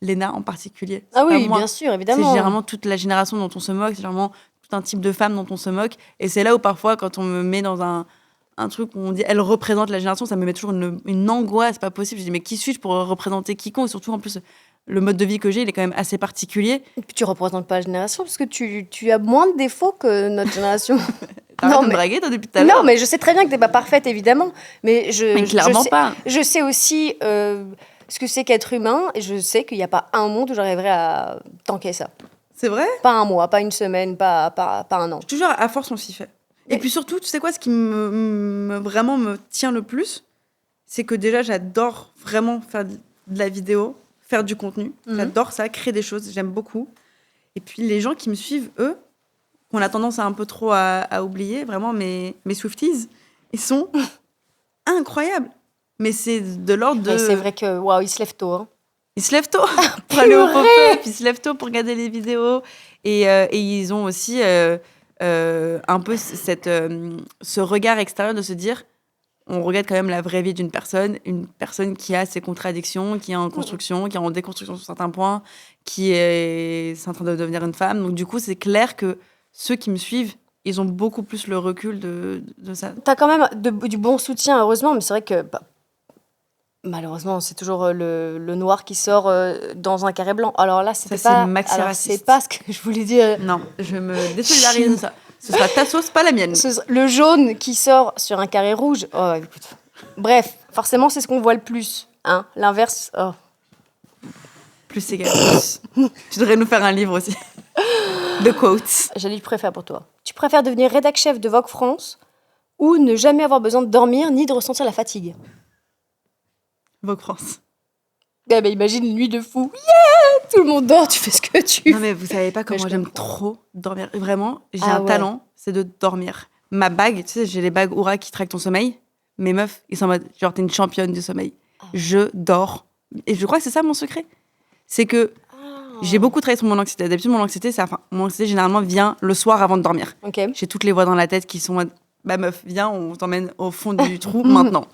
Speaker 2: Léna en particulier.
Speaker 1: Ah oui,
Speaker 2: moi.
Speaker 1: bien sûr,
Speaker 2: C'est
Speaker 1: évidemment.
Speaker 2: généralement toute la génération dont on se moque, c'est généralement tout un type de femme dont on se moque. Et c'est là où parfois, quand on me met dans un truc où on dit elle représente la génération, ça me met toujours une angoisse, pas possible. Je dis mais qui suis-je pour représenter quiconque? Et surtout, en plus, le mode de vie que j'ai, il est quand même assez particulier.
Speaker 1: Et puis tu représentes pas la génération, parce que tu as moins de défauts que notre génération.
Speaker 2: T'arrêtes de me draguer, toi, depuis tout à l'heure?
Speaker 1: Non, mais je sais très bien que t'es pas parfaite, évidemment. Mais
Speaker 2: clairement pas.
Speaker 1: Je sais aussi ce que c'est qu'être humain, et je sais qu'il n'y a pas un monde où j'arriverai à tanker ça.
Speaker 2: C'est vrai?
Speaker 1: Pas un mois, pas une semaine, pas un an.
Speaker 2: Toujours, à force, on s'y fait. Et puis surtout, tu sais quoi, ce qui vraiment me tient le plus, c'est que déjà, j'adore vraiment faire de la vidéo, faire du contenu. J'adore ça, créer des choses, j'aime beaucoup. Et puis les gens qui me suivent, eux, qu'on a tendance à un peu trop à oublier, vraiment, mes Swifties, ils sont incroyables. Mais c'est de l'ordre de...
Speaker 1: Mais c'est vrai que, waouh, ils se lèvent tôt. Hein.
Speaker 2: Ils se lèvent tôt pour aller au pop-up, ils se lèvent tôt pour regarder les vidéos. Et ils ont aussi un peu ce regard extérieur de se dire, on regarde quand même la vraie vie d'une personne, une personne qui a ses contradictions, qui est en construction, qui est en déconstruction sur certains points, qui est en train de devenir une femme. Donc du coup, c'est clair que ceux qui me suivent, ils ont beaucoup plus le recul de ça.
Speaker 1: T'as quand même du bon soutien, heureusement, mais c'est vrai que... malheureusement, c'est toujours le noir qui sort dans un carré blanc. Alors là, c'est pas ce que je voulais dire.
Speaker 2: Non, je me désolidarise de ça. Ce sera ta sauce, pas la mienne.
Speaker 1: Le jaune qui sort sur un carré rouge. Oh, écoute. Bref, forcément, c'est ce qu'on voit le plus. Hein. L'inverse. Oh.
Speaker 2: Plus égal plus. Tu devrais nous faire un livre aussi. De quotes.
Speaker 1: J'ai lu préfère pour toi. Tu préfères devenir rédac chef de Vogue France ou ne jamais avoir besoin de dormir ni de ressentir la fatigue?
Speaker 2: Vogue France.
Speaker 1: Eh ben, imagine une nuit de fou. Yeah! Tout le monde dort, tu fais ce que tu veux.
Speaker 2: Non, mais vous savez pas comment j'aime trop dormir. Vraiment, j'ai
Speaker 1: Ah
Speaker 2: un
Speaker 1: ouais.
Speaker 2: talent, c'est de dormir. Ma bague, tu sais, j'ai les bagues Oura qui traquent ton sommeil. Mes meufs, ils sont en mode, genre, t'es une championne du sommeil. Je dors. Et je crois que c'est ça mon secret. C'est que J'ai beaucoup travaillé sur mon anxiété. D'habitude, mon anxiété, généralement vient le soir avant de dormir.
Speaker 1: Ok.
Speaker 2: J'ai toutes les voix dans la tête qui sont bah meuf, viens, on t'emmène au fond du trou maintenant.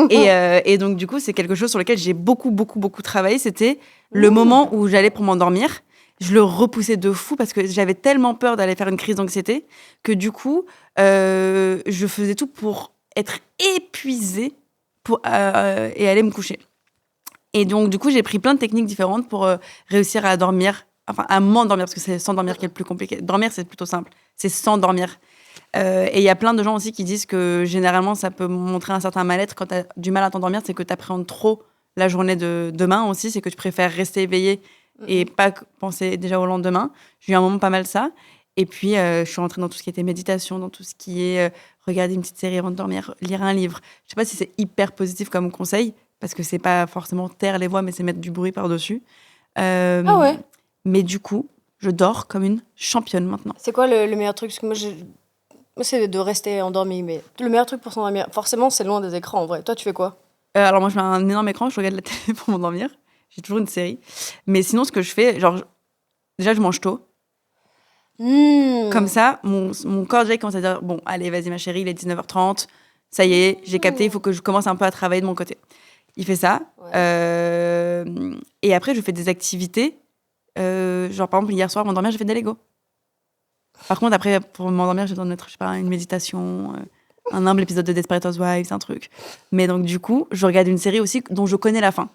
Speaker 2: Et donc, du coup, c'est quelque chose sur lequel j'ai beaucoup, beaucoup, beaucoup travaillé. C'était le moment où j'allais pour m'endormir. Je le repoussais de fou parce que j'avais tellement peur d'aller faire une crise d'anxiété que du coup, je faisais tout pour être épuisée et aller me coucher. Et donc, du coup, j'ai pris plein de techniques différentes pour réussir à dormir, enfin, à m'endormir, parce que c'est s'endormir qui est le plus compliqué. Dormir, c'est plutôt simple. C'est s'endormir. Et il y a plein de gens aussi qui disent que généralement, ça peut montrer un certain mal-être quand tu as du mal à t'endormir, c'est que tu appréhendes trop la journée de demain aussi, c'est que tu préfères rester éveillé et pas penser déjà au lendemain. J'ai eu un moment pas mal ça. Et puis, je suis rentrée dans tout ce qui était méditation, dans tout ce qui est regarder une petite série avant de dormir, lire un livre. Je sais pas si c'est hyper positif comme conseil, parce que c'est pas forcément taire les voix, mais c'est mettre du bruit par-dessus.
Speaker 1: Ah ouais.
Speaker 2: Mais du coup, je dors comme une championne maintenant.
Speaker 1: C'est quoi le meilleur truc? Parce que moi, c'est de rester endormi. Mais le meilleur truc pour s'endormir, forcément, c'est loin des écrans en vrai. Toi, tu fais quoi?
Speaker 2: Alors moi, je mets un énorme écran, je regarde la télé pour m'endormir. J'ai toujours une série. Mais sinon, ce que je fais, genre, déjà, je mange tôt. Comme ça, mon corps déjà commence à dire bon, allez, vas-y, ma chérie, il est 19h30. Ça y est, j'ai capté, il faut que je commence un peu à travailler de mon côté. Il fait ça. Ouais. Et après, je fais des activités. Genre, par exemple, hier soir, m'endormir, j'ai fait des Lego. Par contre, après, pour m'endormir, j'ai besoin de mettre, je sais pas, une méditation, un humble épisode de Desperate Housewives, un truc. Mais donc, du coup, je regarde une série aussi dont je connais la fin.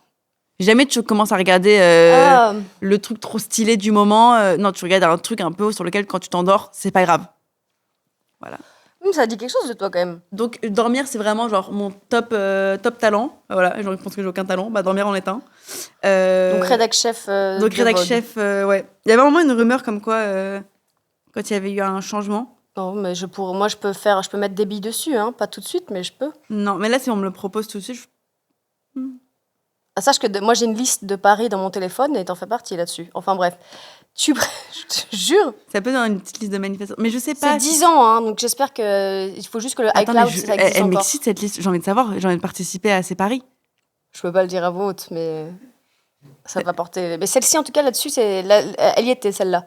Speaker 2: Jamais tu commences à regarder le truc trop stylé du moment. Non, tu regardes un truc un peu sur lequel, quand tu t'endors, c'est pas grave. Voilà.
Speaker 1: Ça dit quelque chose de toi, quand même.
Speaker 2: Donc, dormir, c'est vraiment genre mon top talent. Voilà, je pense que j'ai aucun talent. Bah, dormir en est un.
Speaker 1: Donc, rédac chef.
Speaker 2: Donc, rédac chef, ouais. Il y avait vraiment une rumeur comme quoi, quand il y avait eu un changement.
Speaker 1: Non, mais je peux mettre des billes dessus, hein. Pas tout de suite, mais je peux.
Speaker 2: Non, mais là, si on me le propose tout de suite,
Speaker 1: sache que moi, j'ai une liste de paris dans mon téléphone et t'en fais partie là-dessus. Enfin, bref. Je te jure.
Speaker 2: Ça peut dans une petite liste de manifestations. Mais je sais pas.
Speaker 1: C'est 10 ans, hein, donc j'espère que. Il faut juste que le iCloud, ça existe encore.
Speaker 2: Elle m'excite cette liste. J'ai envie de savoir. J'ai envie de participer à ces paris.
Speaker 1: Je peux pas le dire à voix haute, mais ça va porter. Mais celle-ci, en tout cas, là-dessus, elle y était, celle-là.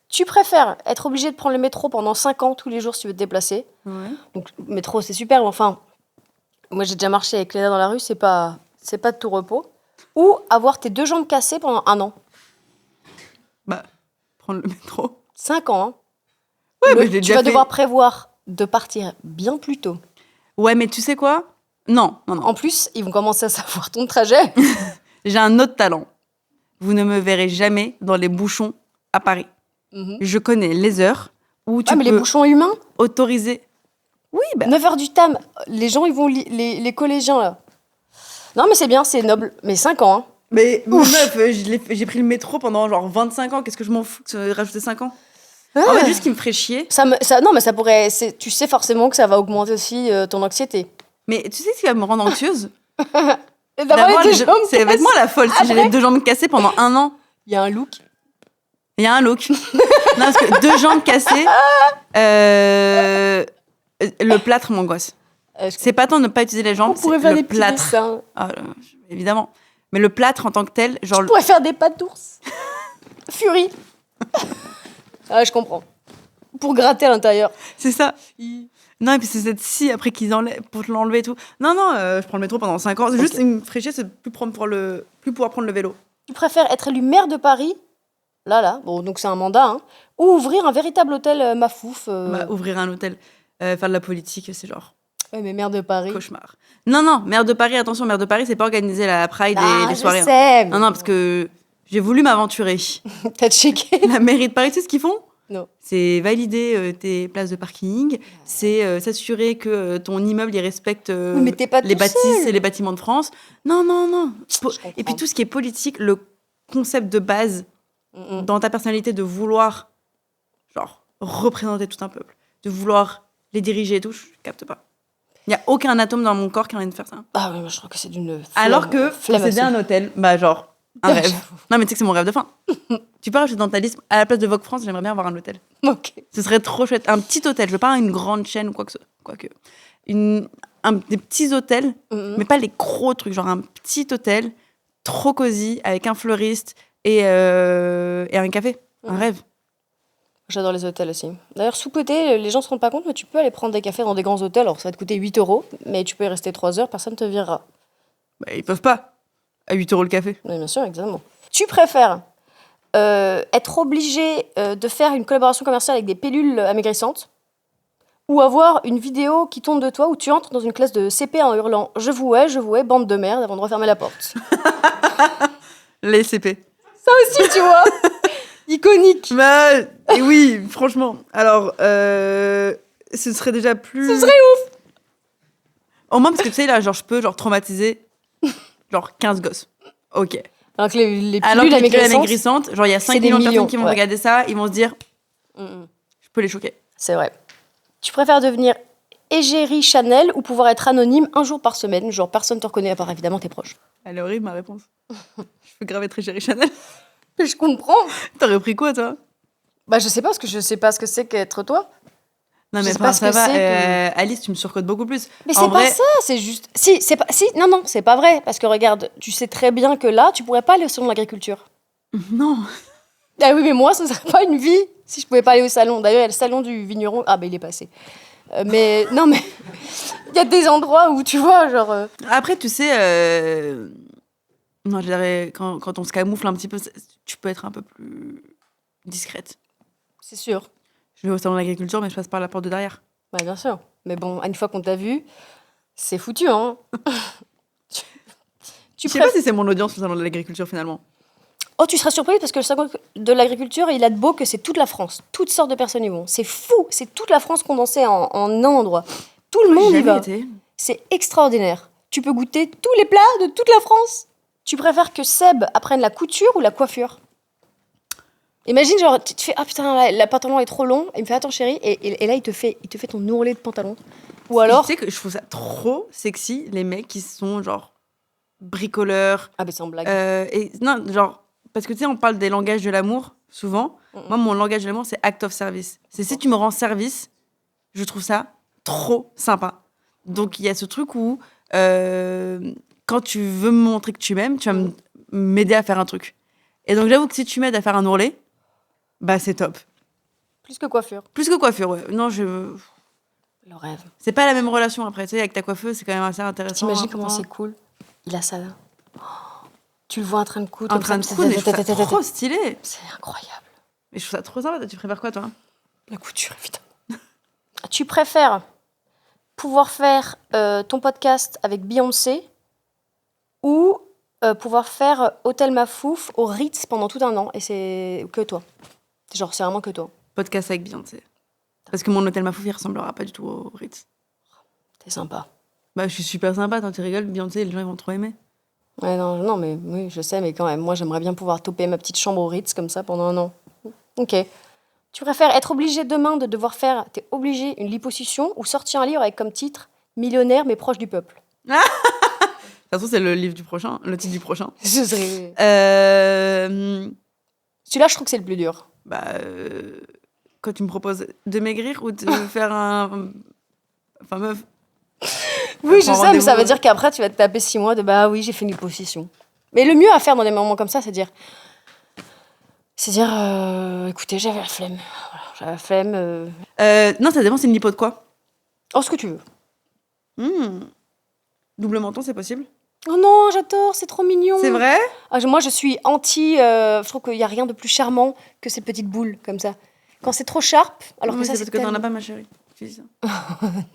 Speaker 1: Tu préfères être obligé de prendre le métro pendant 5 ans tous les jours si tu veux te déplacer.
Speaker 2: Ouais.
Speaker 1: Donc, le métro, c'est super, mais enfin, moi, j'ai déjà marché avec Léna dans la rue, c'est pas de tout repos. Ou avoir tes 2 jambes cassées pendant 1 an.
Speaker 2: Bah, prendre le métro.
Speaker 1: 5 ans, hein.
Speaker 2: Ouais, mais je l'ai déjà fait.
Speaker 1: Devoir prévoir de partir bien plus tôt.
Speaker 2: Ouais, mais tu sais quoi ? Non.
Speaker 1: En plus, ils vont commencer à savoir ton trajet.
Speaker 2: J'ai un autre talent. Vous ne me verrez jamais dans les bouchons à Paris. Je connais les heures où tu peux...
Speaker 1: mais les bouchons humains ?
Speaker 2: Autoriser... Oui, bah...
Speaker 1: 9h du tam, les gens, ils vont... Les collégiens, là. Non, mais c'est bien, c'est noble. Mais 5 ans, hein.
Speaker 2: Mais meuf, j'ai pris le métro pendant genre 25 ans. Qu'est-ce que je m'en fous de rajouter 5 ans ? En fait, juste ce qui me ferait chier...
Speaker 1: Non, mais ça pourrait... Tu sais forcément que ça va augmenter aussi ton anxiété.
Speaker 2: Mais tu sais ce qui va me rendre anxieuse ?
Speaker 1: D'avoir les 2 jambes
Speaker 2: C'est bêtement la folle si j'ai les 2 jambes cassées pendant 1 an.
Speaker 1: Il y a un look.
Speaker 2: Il y a un look. Non, parce que 2 jambes cassées, le plâtre m'angoisse. C'est pas tant de ne pas utiliser les jambes, c'est le plâtre. Évidemment. Mais le plâtre en tant que tel, genre...
Speaker 1: Je pourrais faire des pattes d'ours. Furie. Ah, je comprends. Pour gratter à l'intérieur.
Speaker 2: C'est ça. Non, et puis c'est cette scie après qu'ils enlèvent pour te l'enlever et tout. Non, je prends le métro pendant 5 ans. C'est juste une fraîcheur, c'est plus pouvoir prendre le vélo.
Speaker 1: Tu préfères être élu maire de Paris, là, bon, donc c'est un mandat, hein, ou ouvrir un véritable hôtel Mafouf
Speaker 2: Ouvrir un hôtel, faire de la politique, c'est genre...
Speaker 1: Ouais, mais maire de Paris...
Speaker 2: Cauchemar. Non, maire de Paris, attention, maire de Paris, c'est pas organiser la Pride et les soirées.
Speaker 1: Je sais,
Speaker 2: Non, parce que j'ai voulu m'aventurer.
Speaker 1: T'as checké.
Speaker 2: La mairie de Paris, tu sais ce qu'ils font ?
Speaker 1: Non.
Speaker 2: C'est valider tes places de parking, c'est s'assurer que ton immeuble il respecte les bâtisses et les bâtiments de France. Non. Et puis tout ce qui est politique, le concept de base dans ta personnalité de vouloir genre représenter tout un peuple, de vouloir les diriger et tout, je capte pas. Il n'y a aucun atome dans mon corps qui a envie de faire ça.
Speaker 1: Ah oui, je trouve que c'est d'une flemme.
Speaker 2: Alors que posséder un hôtel, genre un rêve. Non, mais tu sais que c'est mon rêve de fin. Tu peux rajouter dans ta liste, à la place de Vogue France, j'aimerais bien avoir un hôtel.
Speaker 1: Ok.
Speaker 2: Ce serait trop chouette. Un petit hôtel, je veux pas une grande chaîne ou quoi que ce soit. Quoique. Des petits hôtels, mais pas les gros trucs. Genre un petit hôtel, trop cosy, avec un fleuriste, et un café. Un rêve.
Speaker 1: J'adore les hôtels aussi. D'ailleurs, sous-côté, les gens ne se rendent pas compte, mais tu peux aller prendre des cafés dans des grands hôtels. Alors, ça va te coûter 8 €, mais tu peux y rester 3 heures, personne ne te virera.
Speaker 2: Bah, ils peuvent pas. À 8 € le café.
Speaker 1: Oui, bien sûr, exactement. Tu préfères être obligé de faire une collaboration commerciale avec des pilules amaigrissantes ou avoir une vidéo qui tourne de toi où tu entres dans une classe de CP en hurlant « Je vous hais, bande de merde » avant de refermer la porte.
Speaker 2: Les CP.
Speaker 1: Ça aussi, tu vois. Iconique.
Speaker 2: Bah, et oui, franchement. Alors, ce serait déjà plus...
Speaker 1: Ce serait ouf.
Speaker 2: Au moins, parce que tu sais, là, genre, je peux traumatiser genre 15 gosses. Ok.
Speaker 1: Alors que les
Speaker 2: Alors que
Speaker 1: pilules
Speaker 2: les pilules
Speaker 1: amaigrissantes,
Speaker 2: amaigrissantes, genre, il y a 5
Speaker 1: c'est des
Speaker 2: millions de
Speaker 1: millions,
Speaker 2: personnes qui vont
Speaker 1: ouais.
Speaker 2: regarder ça, ils vont se dire,
Speaker 1: Mm.
Speaker 2: je peux les choquer.
Speaker 1: C'est vrai. Tu préfères devenir égérie Chanel ou pouvoir être anonyme un jour par semaine, genre personne te reconnaît à part évidemment tes proches.
Speaker 2: Elle est horrible, ma réponse. Je peux grave être Égérie Chanel.
Speaker 1: Je comprends.
Speaker 2: T'aurais pris quoi, toi?
Speaker 1: Bah je sais pas, parce que je sais pas ce que c'est qu'être toi.
Speaker 2: Non,
Speaker 1: Je
Speaker 2: mais
Speaker 1: sais pas ce
Speaker 2: ça
Speaker 1: que
Speaker 2: va.
Speaker 1: c'est que-
Speaker 2: Alice, tu me surcotes beaucoup plus.
Speaker 1: Mais
Speaker 2: En
Speaker 1: c'est
Speaker 2: vrai,
Speaker 1: pas ça, c'est juste... Si, c'est pas... Si, non, c'est pas vrai. Parce que regarde, tu sais très bien que là, tu pourrais pas aller au salon de l'agriculture.
Speaker 2: non.
Speaker 1: Ah oui, mais moi, ce serait pas une vie si je pouvais pas aller au salon. D'ailleurs, il y a le salon du vigneron. Ah, bah il est passé. Mais non, mais il y a des endroits où tu vois, genre.
Speaker 2: Après, tu sais, non, je dirais, quand on se camoufle un petit peu, tu peux être un peu plus discrète.
Speaker 1: C'est sûr.
Speaker 2: Je vais au salon de l'agriculture, mais je passe par la porte de derrière.
Speaker 1: Bah, bien sûr. Mais bon, une fois qu'on t'a vu, c'est foutu, hein.
Speaker 2: Je sais pas si c'est mon audience, le salon de l'agriculture, finalement.
Speaker 1: Oh, tu seras surprise parce que le salon de l'agriculture, il a de beau que c'est toute la France. Toutes sortes de personnes y vont. C'est fou. C'est toute la France condensée en un endroit. Tout le monde y
Speaker 2: J'ai
Speaker 1: va.
Speaker 2: jamais été.
Speaker 1: C'est extraordinaire. Tu peux goûter tous les plats de toute la France. Tu préfères que Seb apprenne la couture ou la coiffure? Imagine, genre, tu te fais, ah putain, la pantalon est trop long. Il me fait, attends chérie. Et là, il te fait ton ourlet de pantalon. Ou alors...
Speaker 2: Tu sais que je trouve ça trop sexy, les mecs qui sont genre bricoleurs.
Speaker 1: Ah, mais c'est en blague.
Speaker 2: Et non, genre, parce que tu sais, on parle des langages de l'amour, souvent. Moi, mon langage de l'amour, c'est act of service. C'est si tu me rends service, je trouve ça trop sympa. Donc, il y a ce truc où, quand tu veux me montrer que tu m'aimes, tu vas m'aider à faire un truc. Et donc, j'avoue que si tu m'aides à faire un ourlet, bah, c'est top.
Speaker 1: Plus que coiffure.
Speaker 2: Plus que coiffure, ouais. Non,
Speaker 1: Le rêve.
Speaker 2: c'est pas la même relation après, tu sais, avec ta coiffeuse, c'est quand même assez intéressant.
Speaker 1: T'imagines comment c'est cool? Il a ça là. Oh, tu le vois en train de coudre.
Speaker 2: En
Speaker 1: comme
Speaker 2: train de
Speaker 1: ça.
Speaker 2: coudre, mais je trouve ça trop stylé.
Speaker 1: C'est incroyable.
Speaker 2: Mais je trouve ça trop sympa. Tu préfères quoi, toi?
Speaker 1: La couture, évidemment. Tu préfères pouvoir faire ton podcast avec Beyoncé ou pouvoir faire Hôtel Mafouf au Ritz pendant tout un an et c'est que toi? Genre, c'est vraiment que toi.
Speaker 2: Podcast avec Beyoncé. Parce que mon hôtel Mafouf, il ressemblera pas du tout au Ritz.
Speaker 1: T'es sympa.
Speaker 2: Bah, je suis super sympa, quand tu rigoles, Beyoncé, les gens ils vont trop aimer.
Speaker 1: Ouais, non, mais oui, je sais, mais quand même, moi, j'aimerais bien pouvoir toper ma petite chambre au Ritz comme ça pendant un an. Ok. Tu préfères être obligé demain de devoir faire, t'es obligé, une liposuction ou sortir un livre avec comme titre Millionnaire mais proche du peuple?
Speaker 2: De toute façon, c'est le livre du prochain, le titre du prochain.
Speaker 1: Ce serait... Celui-là, je trouve que c'est le plus dur.
Speaker 2: Quand tu me proposes de maigrir ou de faire un. Enfin, meuf.
Speaker 1: Oui, je
Speaker 2: Prends
Speaker 1: sais, mais ça
Speaker 2: rendez-vous.
Speaker 1: veut dire qu'après, tu vas te taper 6 mois de bah oui, j'ai fait une liposuction. Mais le mieux à faire dans des moments comme ça, c'est dire. Écoutez, j'avais la flemme. Voilà, j'avais la flemme.
Speaker 2: Non, ça dépend, c'est une lipo de quoi?
Speaker 1: Oh, ce que tu veux.
Speaker 2: Double menton, c'est possible?
Speaker 1: Oh non, j'adore, c'est trop mignon.
Speaker 2: C'est vrai?
Speaker 1: Moi, je suis anti. Je trouve qu'il n'y a rien de plus charmant que ces petites boules comme ça. Quand c'est trop sharp, alors
Speaker 2: Non,
Speaker 1: que
Speaker 2: mais
Speaker 1: ça,
Speaker 2: c'est
Speaker 1: c'est
Speaker 2: parce que t'en
Speaker 1: tellement-
Speaker 2: as pas, ma chérie. Tu dis ça.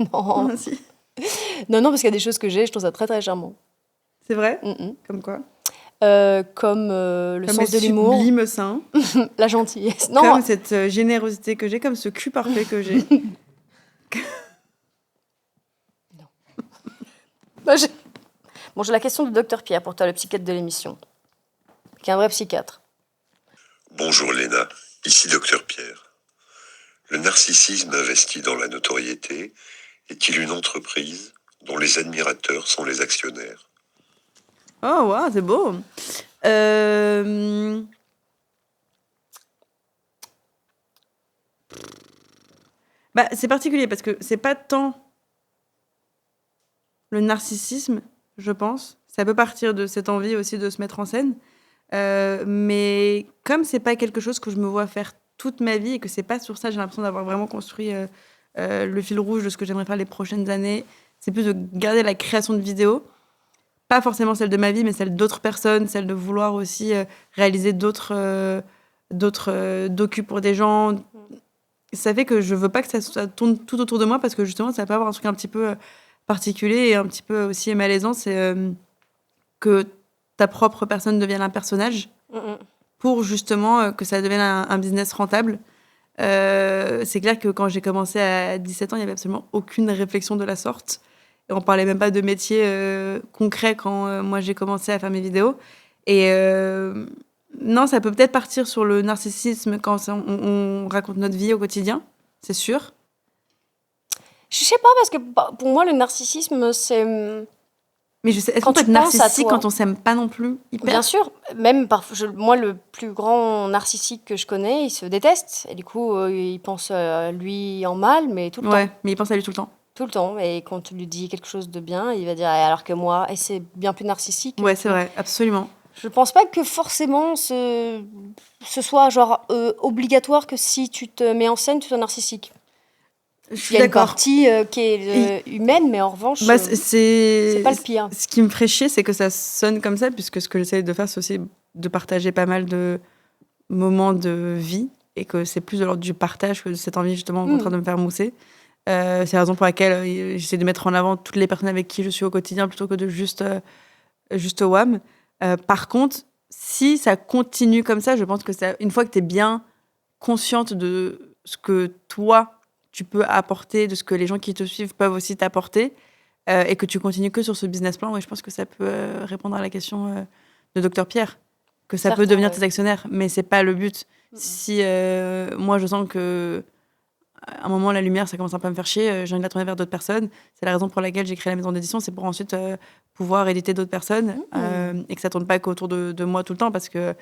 Speaker 1: Non.
Speaker 2: Ah, si.
Speaker 1: non, parce qu'il y a des choses que j'ai, je trouve ça très très charmant.
Speaker 2: C'est vrai?
Speaker 1: Mm-mm.
Speaker 2: Comme quoi?
Speaker 1: Comme le
Speaker 2: Comme
Speaker 1: sens de
Speaker 2: mes
Speaker 1: l'humour,
Speaker 2: sublimes seins.
Speaker 1: la gentillesse. Non,
Speaker 2: Comme cette générosité que j'ai, comme ce cul parfait que j'ai.
Speaker 1: bah, j'ai... Bon, j'ai la question du docteur Pierre pour toi, le psychiatre de l'émission, qui est un vrai psychiatre.
Speaker 3: Bonjour Léna, ici Docteur Pierre. Le narcissisme investi dans la notoriété est-il une entreprise dont les admirateurs sont les actionnaires?
Speaker 2: Oh, waouh, c'est beau. Bah, c'est particulier parce que c'est pas tant le narcissisme, je pense. Ça peut partir de cette envie aussi de se mettre en scène. Mais comme c'est pas quelque chose que je me vois faire toute ma vie et que c'est pas sur ça, j'ai l'impression d'avoir vraiment construit le fil rouge de ce que j'aimerais faire les prochaines années. C'est plus de garder la création de vidéos, pas forcément celle de ma vie, mais celle d'autres personnes, celle de vouloir aussi réaliser d'autres docus pour des gens. Ça fait que je veux pas que ça tourne tout autour de moi parce que justement, ça peut avoir un truc un petit peu particulier et un petit peu aussi malaisant, c'est que ta propre personne devienne un personnage pour justement que ça devienne un business rentable. C'est clair que quand j'ai commencé à 17 ans, il n'y avait absolument aucune réflexion de la sorte. Et on parlait même pas de métier concret quand moi j'ai commencé à faire mes vidéos. Et non, ça peut peut-être partir sur le narcissisme quand on raconte notre vie au quotidien, c'est sûr.
Speaker 1: Je sais pas, parce que pour moi, le narcissisme, c'est...
Speaker 2: Mais je sais, est-ce
Speaker 1: Quand
Speaker 2: qu'on peut
Speaker 1: tu
Speaker 2: être
Speaker 1: penses à
Speaker 2: narcissique
Speaker 1: toi.
Speaker 2: quand on s'aime pas non plus hyper?
Speaker 1: Bien sûr, même moi, le plus grand narcissique que je connais, il se déteste. Et du coup, il pense à lui en mal, mais tout le temps.
Speaker 2: Ouais, mais il pense à lui tout le temps.
Speaker 1: Tout le temps. Et quand tu lui dis quelque chose de bien, il va dire alors que moi, et c'est bien plus narcissique.
Speaker 2: Ouais, c'est vrai, absolument.
Speaker 1: Je pense pas que forcément ce soit genre obligatoire que si tu te mets en scène, tu sois narcissique.
Speaker 2: Je
Speaker 1: Il
Speaker 2: suis
Speaker 1: y a une
Speaker 2: d'accord.
Speaker 1: partie qui est humaine, mais en revanche,
Speaker 2: Bah,
Speaker 1: c'est pas le pire.
Speaker 2: Ce qui me ferait chier, c'est que ça sonne comme ça, puisque ce que j'essaie de faire, c'est aussi de partager pas mal de moments de vie, et que c'est plus de l'ordre du partage que de cette envie, justement, en train de me faire mousser. C'est la raison pour laquelle j'essaie de mettre en avant toutes les personnes avec qui je suis au quotidien, plutôt que de juste WAM. Par contre, si ça continue comme ça, je pense que une fois que tu es bien consciente de ce que toi, tu peux apporter, de ce que les gens qui te suivent peuvent aussi t'apporter, et que tu continues que sur ce business plan, je pense que ça peut répondre à la question de Dr Pierre, que ça peut devenir tes actionnaires, mais c'est pas le but. Si moi je sens que à un moment la lumière ça commence un peu à me faire chier, j'ai envie de la tourner vers d'autres personnes. C'est la raison pour laquelle j'ai créé la maison d'édition, c'est pour ensuite pouvoir éditer d'autres personnes et que ça tourne pas qu'autour de moi tout le temps, parce que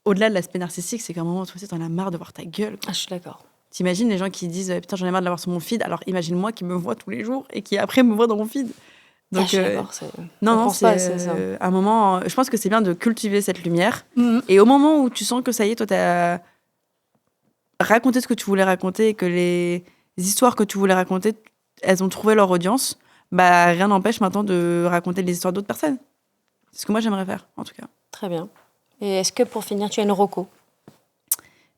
Speaker 2: au-delà de l'aspect narcissique, c'est qu'à un moment toi aussi t'en as marre de voir ta gueule, quoi.
Speaker 1: Ah, je suis d'accord.
Speaker 2: T'imagines les gens qui disent putain, j'en ai marre de l'avoir sur mon feed. Alors imagine-moi qui me voit tous les jours et qui après me voit dans mon feed. Donc non, c'est un moment. Je pense que c'est bien de cultiver cette lumière. Et au moment où tu sens que ça y est, toi t'as raconté ce que tu voulais raconter et que les histoires que tu voulais raconter, elles ont trouvé leur audience, bah rien n'empêche maintenant de raconter les histoires d'autres personnes. C'est ce que moi j'aimerais faire, en tout cas.
Speaker 1: Très bien. Et est-ce que pour finir, tu as une reco?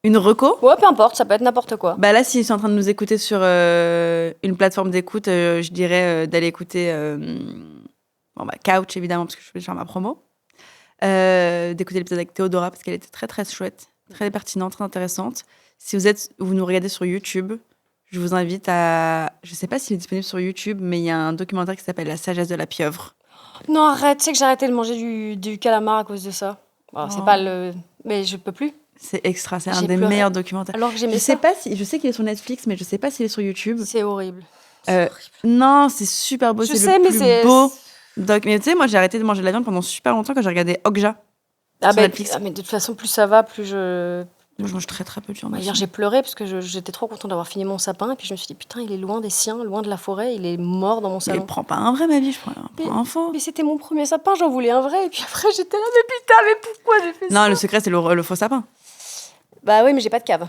Speaker 2: Une reco?
Speaker 1: Ouais, peu importe, ça peut être n'importe quoi.
Speaker 2: Bah là, s'ils sont en train de nous écouter sur une plateforme d'écoute, je dirais d'aller écouter Couch, évidemment, parce que je vais faire ma promo. D'écouter l'épisode avec Théodora, parce qu'elle était très, très chouette, très pertinente, très intéressante. Si vous nous regardez sur YouTube, je vous invite à... Je sais pas s'il est disponible sur YouTube, mais il y a un documentaire qui s'appelle La sagesse de la pieuvre.
Speaker 1: Non, arrête, tu sais que j'ai arrêté de manger du calamar à cause de ça. Bon, c'est pas le... Mais je peux plus.
Speaker 2: C'est extra, c'est un des meilleurs documentaires.
Speaker 1: Alors que j'aimais
Speaker 2: ça. Je sais qu'il est sur Netflix, mais je sais pas s'il est sur YouTube.
Speaker 1: C'est horrible.
Speaker 2: Non, c'est super beau, c'est le plus beau doc. Mais tu sais, moi j'ai arrêté de manger de la viande pendant super longtemps quand j'ai regardé Okja sur Netflix.
Speaker 1: Mais de toute façon, plus ça va, plus
Speaker 2: Moi, je mange très très peu de viande.
Speaker 1: Hier, j'ai pleuré parce que j'étais trop contente d'avoir fini mon sapin. Et puis je me suis dit, putain, il est loin des siens, loin de la forêt, il est mort dans mon salon.
Speaker 2: Mais prends pas un vrai, ma vie, je prends un faux.
Speaker 1: Mais c'était mon premier sapin, j'en voulais un vrai. Et puis après, j'étais là, mais putain, mais pourquoi j'ai fait ça?
Speaker 2: Non, le secret, c'est le faux sapin.
Speaker 1: Bah oui, mais j'ai pas de cave.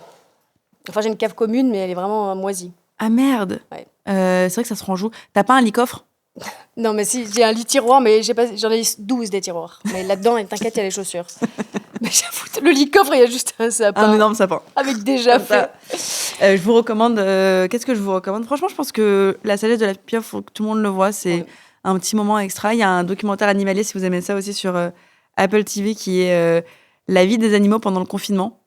Speaker 1: Enfin, j'ai une cave commune, mais elle est vraiment moisie.
Speaker 2: Ah merde.
Speaker 1: Ouais.
Speaker 2: C'est vrai que ça se rend joue. T'as pas un lit coffre?
Speaker 1: Non, mais si, j'ai un lit tiroir, mais j'en ai 12 des tiroirs. Mais là-dedans, t'inquiète, il y a les chaussures. Mais j'avoue, le lit coffre, il y a juste un sapin.
Speaker 2: Un énorme sapin.
Speaker 1: Avec déjà fait.
Speaker 2: Je vous recommande... Qu'est-ce que je vous recommande? Franchement, je pense que La sagesse de la pieuvre, faut que tout le monde le voit. C'est un petit moment extra. Il y a un documentaire animalier, si vous aimez ça aussi, sur Apple TV, qui est la vie des animaux pendant le confinement.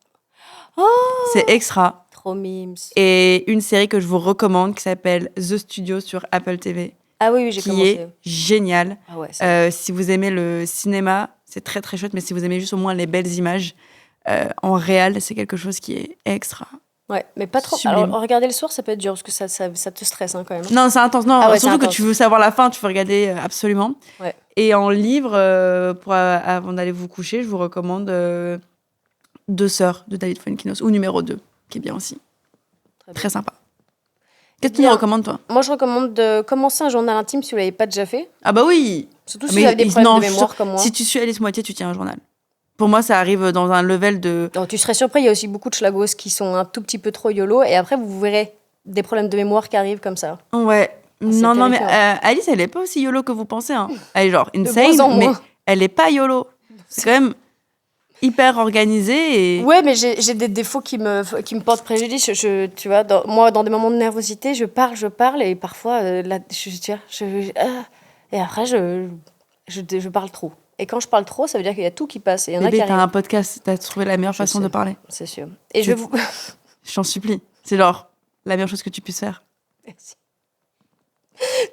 Speaker 1: Oh,
Speaker 2: c'est extra.
Speaker 1: Trop mimes.
Speaker 2: Et une série que je vous recommande qui s'appelle The Studio sur Apple TV.
Speaker 1: Ah oui, j'ai commencé.
Speaker 2: Qui est génial.
Speaker 1: Ah ouais,
Speaker 2: si vous aimez le cinéma, c'est très très chouette, mais si vous aimez juste au moins les belles images, en réel, c'est quelque chose qui est extra.
Speaker 1: Ouais, mais pas trop.
Speaker 2: Sublime.
Speaker 1: Alors, regarder le soir, ça peut être dur parce que ça te stresse quand même.
Speaker 2: Non, c'est intense. Non, surtout
Speaker 1: intense.
Speaker 2: que tu veux savoir la fin, tu veux regarder absolument.
Speaker 1: Ouais.
Speaker 2: Et en livre, avant d'aller vous coucher, je vous recommande Deux sœurs de David Fuenkinos, ou numéro 2, qui est bien aussi. Très sympa. Qu'est-ce que tu nous recommandes, toi?
Speaker 1: Moi, je recommande de commencer un journal intime si vous ne l'avez pas déjà fait.
Speaker 2: Ah bah oui.
Speaker 1: Surtout si vous avez des problèmes de mémoire comme moi.
Speaker 2: Si tu suis Alice Moitié, tu tiens un journal. Pour moi, ça arrive dans un level de...
Speaker 1: Non, tu serais surpris, il y a aussi beaucoup de schlagos qui sont un tout petit peu trop YOLO, et après, vous verrez des problèmes de mémoire qui arrivent comme ça.
Speaker 2: Ouais.
Speaker 1: C'est
Speaker 2: Non, mais
Speaker 1: terrifiant.
Speaker 2: Alice, elle est pas aussi YOLO que vous pensez. Hein. Elle est genre
Speaker 1: moins
Speaker 2: insane,
Speaker 1: en
Speaker 2: mais
Speaker 1: moins.
Speaker 2: elle est pas YOLO. C'est quand même hyper organisé et...
Speaker 1: Ouais, mais j'ai des défauts qui me portent préjudice. Tu vois, moi, dans des moments de nervosité, je parle, et parfois, et après, je parle trop. Et quand je parle trop, ça veut dire qu'il y a tout qui passe. Et il y en a
Speaker 2: Bébé,
Speaker 1: qui
Speaker 2: t'as
Speaker 1: arrivent,
Speaker 2: un podcast, t'as trouvé la meilleure
Speaker 1: Je
Speaker 2: façon
Speaker 1: sais.
Speaker 2: de parler.
Speaker 1: c'est sûr. Et je vais vous...
Speaker 2: Je t'en supplie. C'est genre la meilleure chose que tu puisses faire.
Speaker 1: Merci.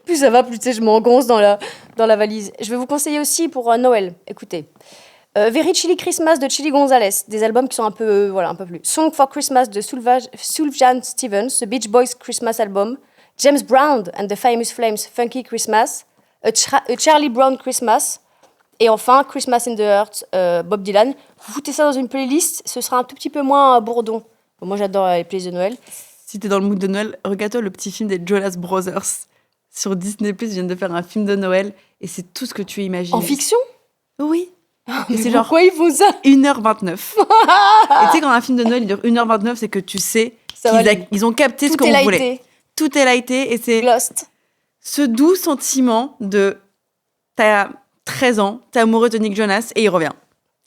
Speaker 1: Plus ça va, plus tu sais, je m'engonce dans la valise. Je vais vous conseiller aussi pour Noël. Écoutez. Very Chilly Christmas de Chili Gonzalez. Des albums qui sont un peu plus. Song for Christmas de Sufjan Stevens. The Beach Boys Christmas Album. James Brown and the Famous Flames Funky Christmas. A Charlie Brown Christmas. Et enfin, Christmas in the Heart, Bob Dylan. Vous foutez ça dans une playlist, ce sera un tout petit peu moins bourdon. Bon, moi, j'adore les playlists de Noël.
Speaker 2: Si t'es dans le mood de Noël, regarde-toi le petit film des Jonas Brothers. Sur Disney+, ils viennent de faire un film de Noël et c'est tout ce que tu imagines.
Speaker 1: En fiction?
Speaker 2: Oui. Et c'est
Speaker 1: Pourquoi
Speaker 2: genre
Speaker 1: ils font ça?
Speaker 2: 1h29. Et tu sais, quand un film de Noël il dure 1h29, c'est que tu sais
Speaker 1: Ça va,
Speaker 2: qu'ils ont capté ce
Speaker 1: Tout
Speaker 2: que
Speaker 1: est
Speaker 2: vous voulez.
Speaker 1: lighté.
Speaker 2: Tout est lighté et c'est
Speaker 1: Lost.
Speaker 2: ce doux sentiment de t'as 13 ans, t'es amoureux de Nick Jonas et il revient.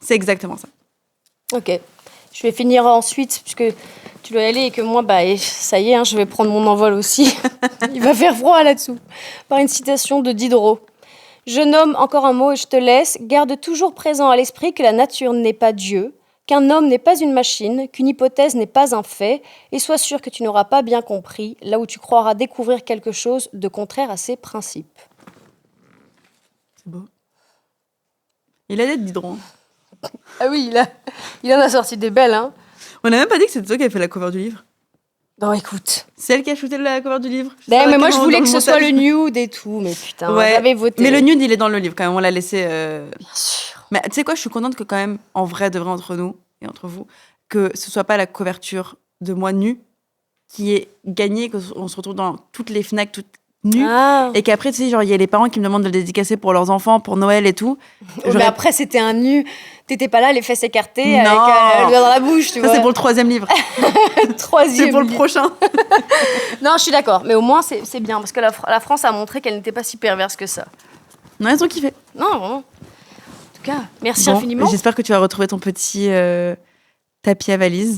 Speaker 2: C'est ça.
Speaker 1: Ok. Je vais finir ensuite, puisque tu dois y aller et que moi, ça y est, hein, je vais prendre mon envol aussi. Il va faire froid là-dessous. Par une citation de Diderot. Je nomme encore un mot et je te laisse. Garde toujours présent à l'esprit que la nature n'est pas Dieu, qu'un homme n'est pas une machine, qu'une hypothèse n'est pas un fait, et sois sûr que tu n'auras pas bien compris là où tu croiras découvrir quelque chose de contraire à ses principes.
Speaker 2: C'est beau. Il a l'air Diderot.
Speaker 1: Ah oui, il en a sorti des belles, hein.
Speaker 2: On n'a même pas dit que c'était toi qui avait fait la cover du livre.
Speaker 1: Non, écoute.
Speaker 2: C'est elle qui a shooté la cover du livre. Je sais
Speaker 1: Mais
Speaker 2: pas
Speaker 1: moi, je
Speaker 2: comment
Speaker 1: voulais
Speaker 2: dans
Speaker 1: que
Speaker 2: le
Speaker 1: ce soit le
Speaker 2: montage.
Speaker 1: nude et tout, mais putain,
Speaker 2: Ouais.
Speaker 1: j'avais voté.
Speaker 2: Mais le nude, il est dans le livre quand même. On l'a laissé.
Speaker 1: Bien sûr.
Speaker 2: Mais tu sais quoi, je suis contente que quand même, en vrai, de vrai entre nous et entre vous, que ce soit pas la couverture de moi nue qui est gagnée, qu'on se retrouve dans toutes les Fnac toutes nues.
Speaker 1: Ah.
Speaker 2: Et qu'après, tu sais, genre, il y a les parents qui me demandent de le dédicacer pour leurs enfants, pour Noël et tout.
Speaker 1: Mais après, c'était un nu. T'étais pas là, les fesses écartées,
Speaker 2: Non.
Speaker 1: avec le doigt dans la bouche, tu
Speaker 2: Ça,
Speaker 1: vois.
Speaker 2: c'est pour le 3e livre.
Speaker 1: troisième.
Speaker 2: C'est pour le
Speaker 1: livre.
Speaker 2: prochain.
Speaker 1: Non, je suis d'accord. Mais au moins, c'est bien. Parce que la France a montré qu'elle n'était pas si perverse que ça.
Speaker 2: Non, ils ont kiffé.
Speaker 1: Non, vraiment. En tout cas, merci
Speaker 2: Bon,
Speaker 1: infiniment.
Speaker 2: j'espère que tu vas retrouver ton petit tapis à valise.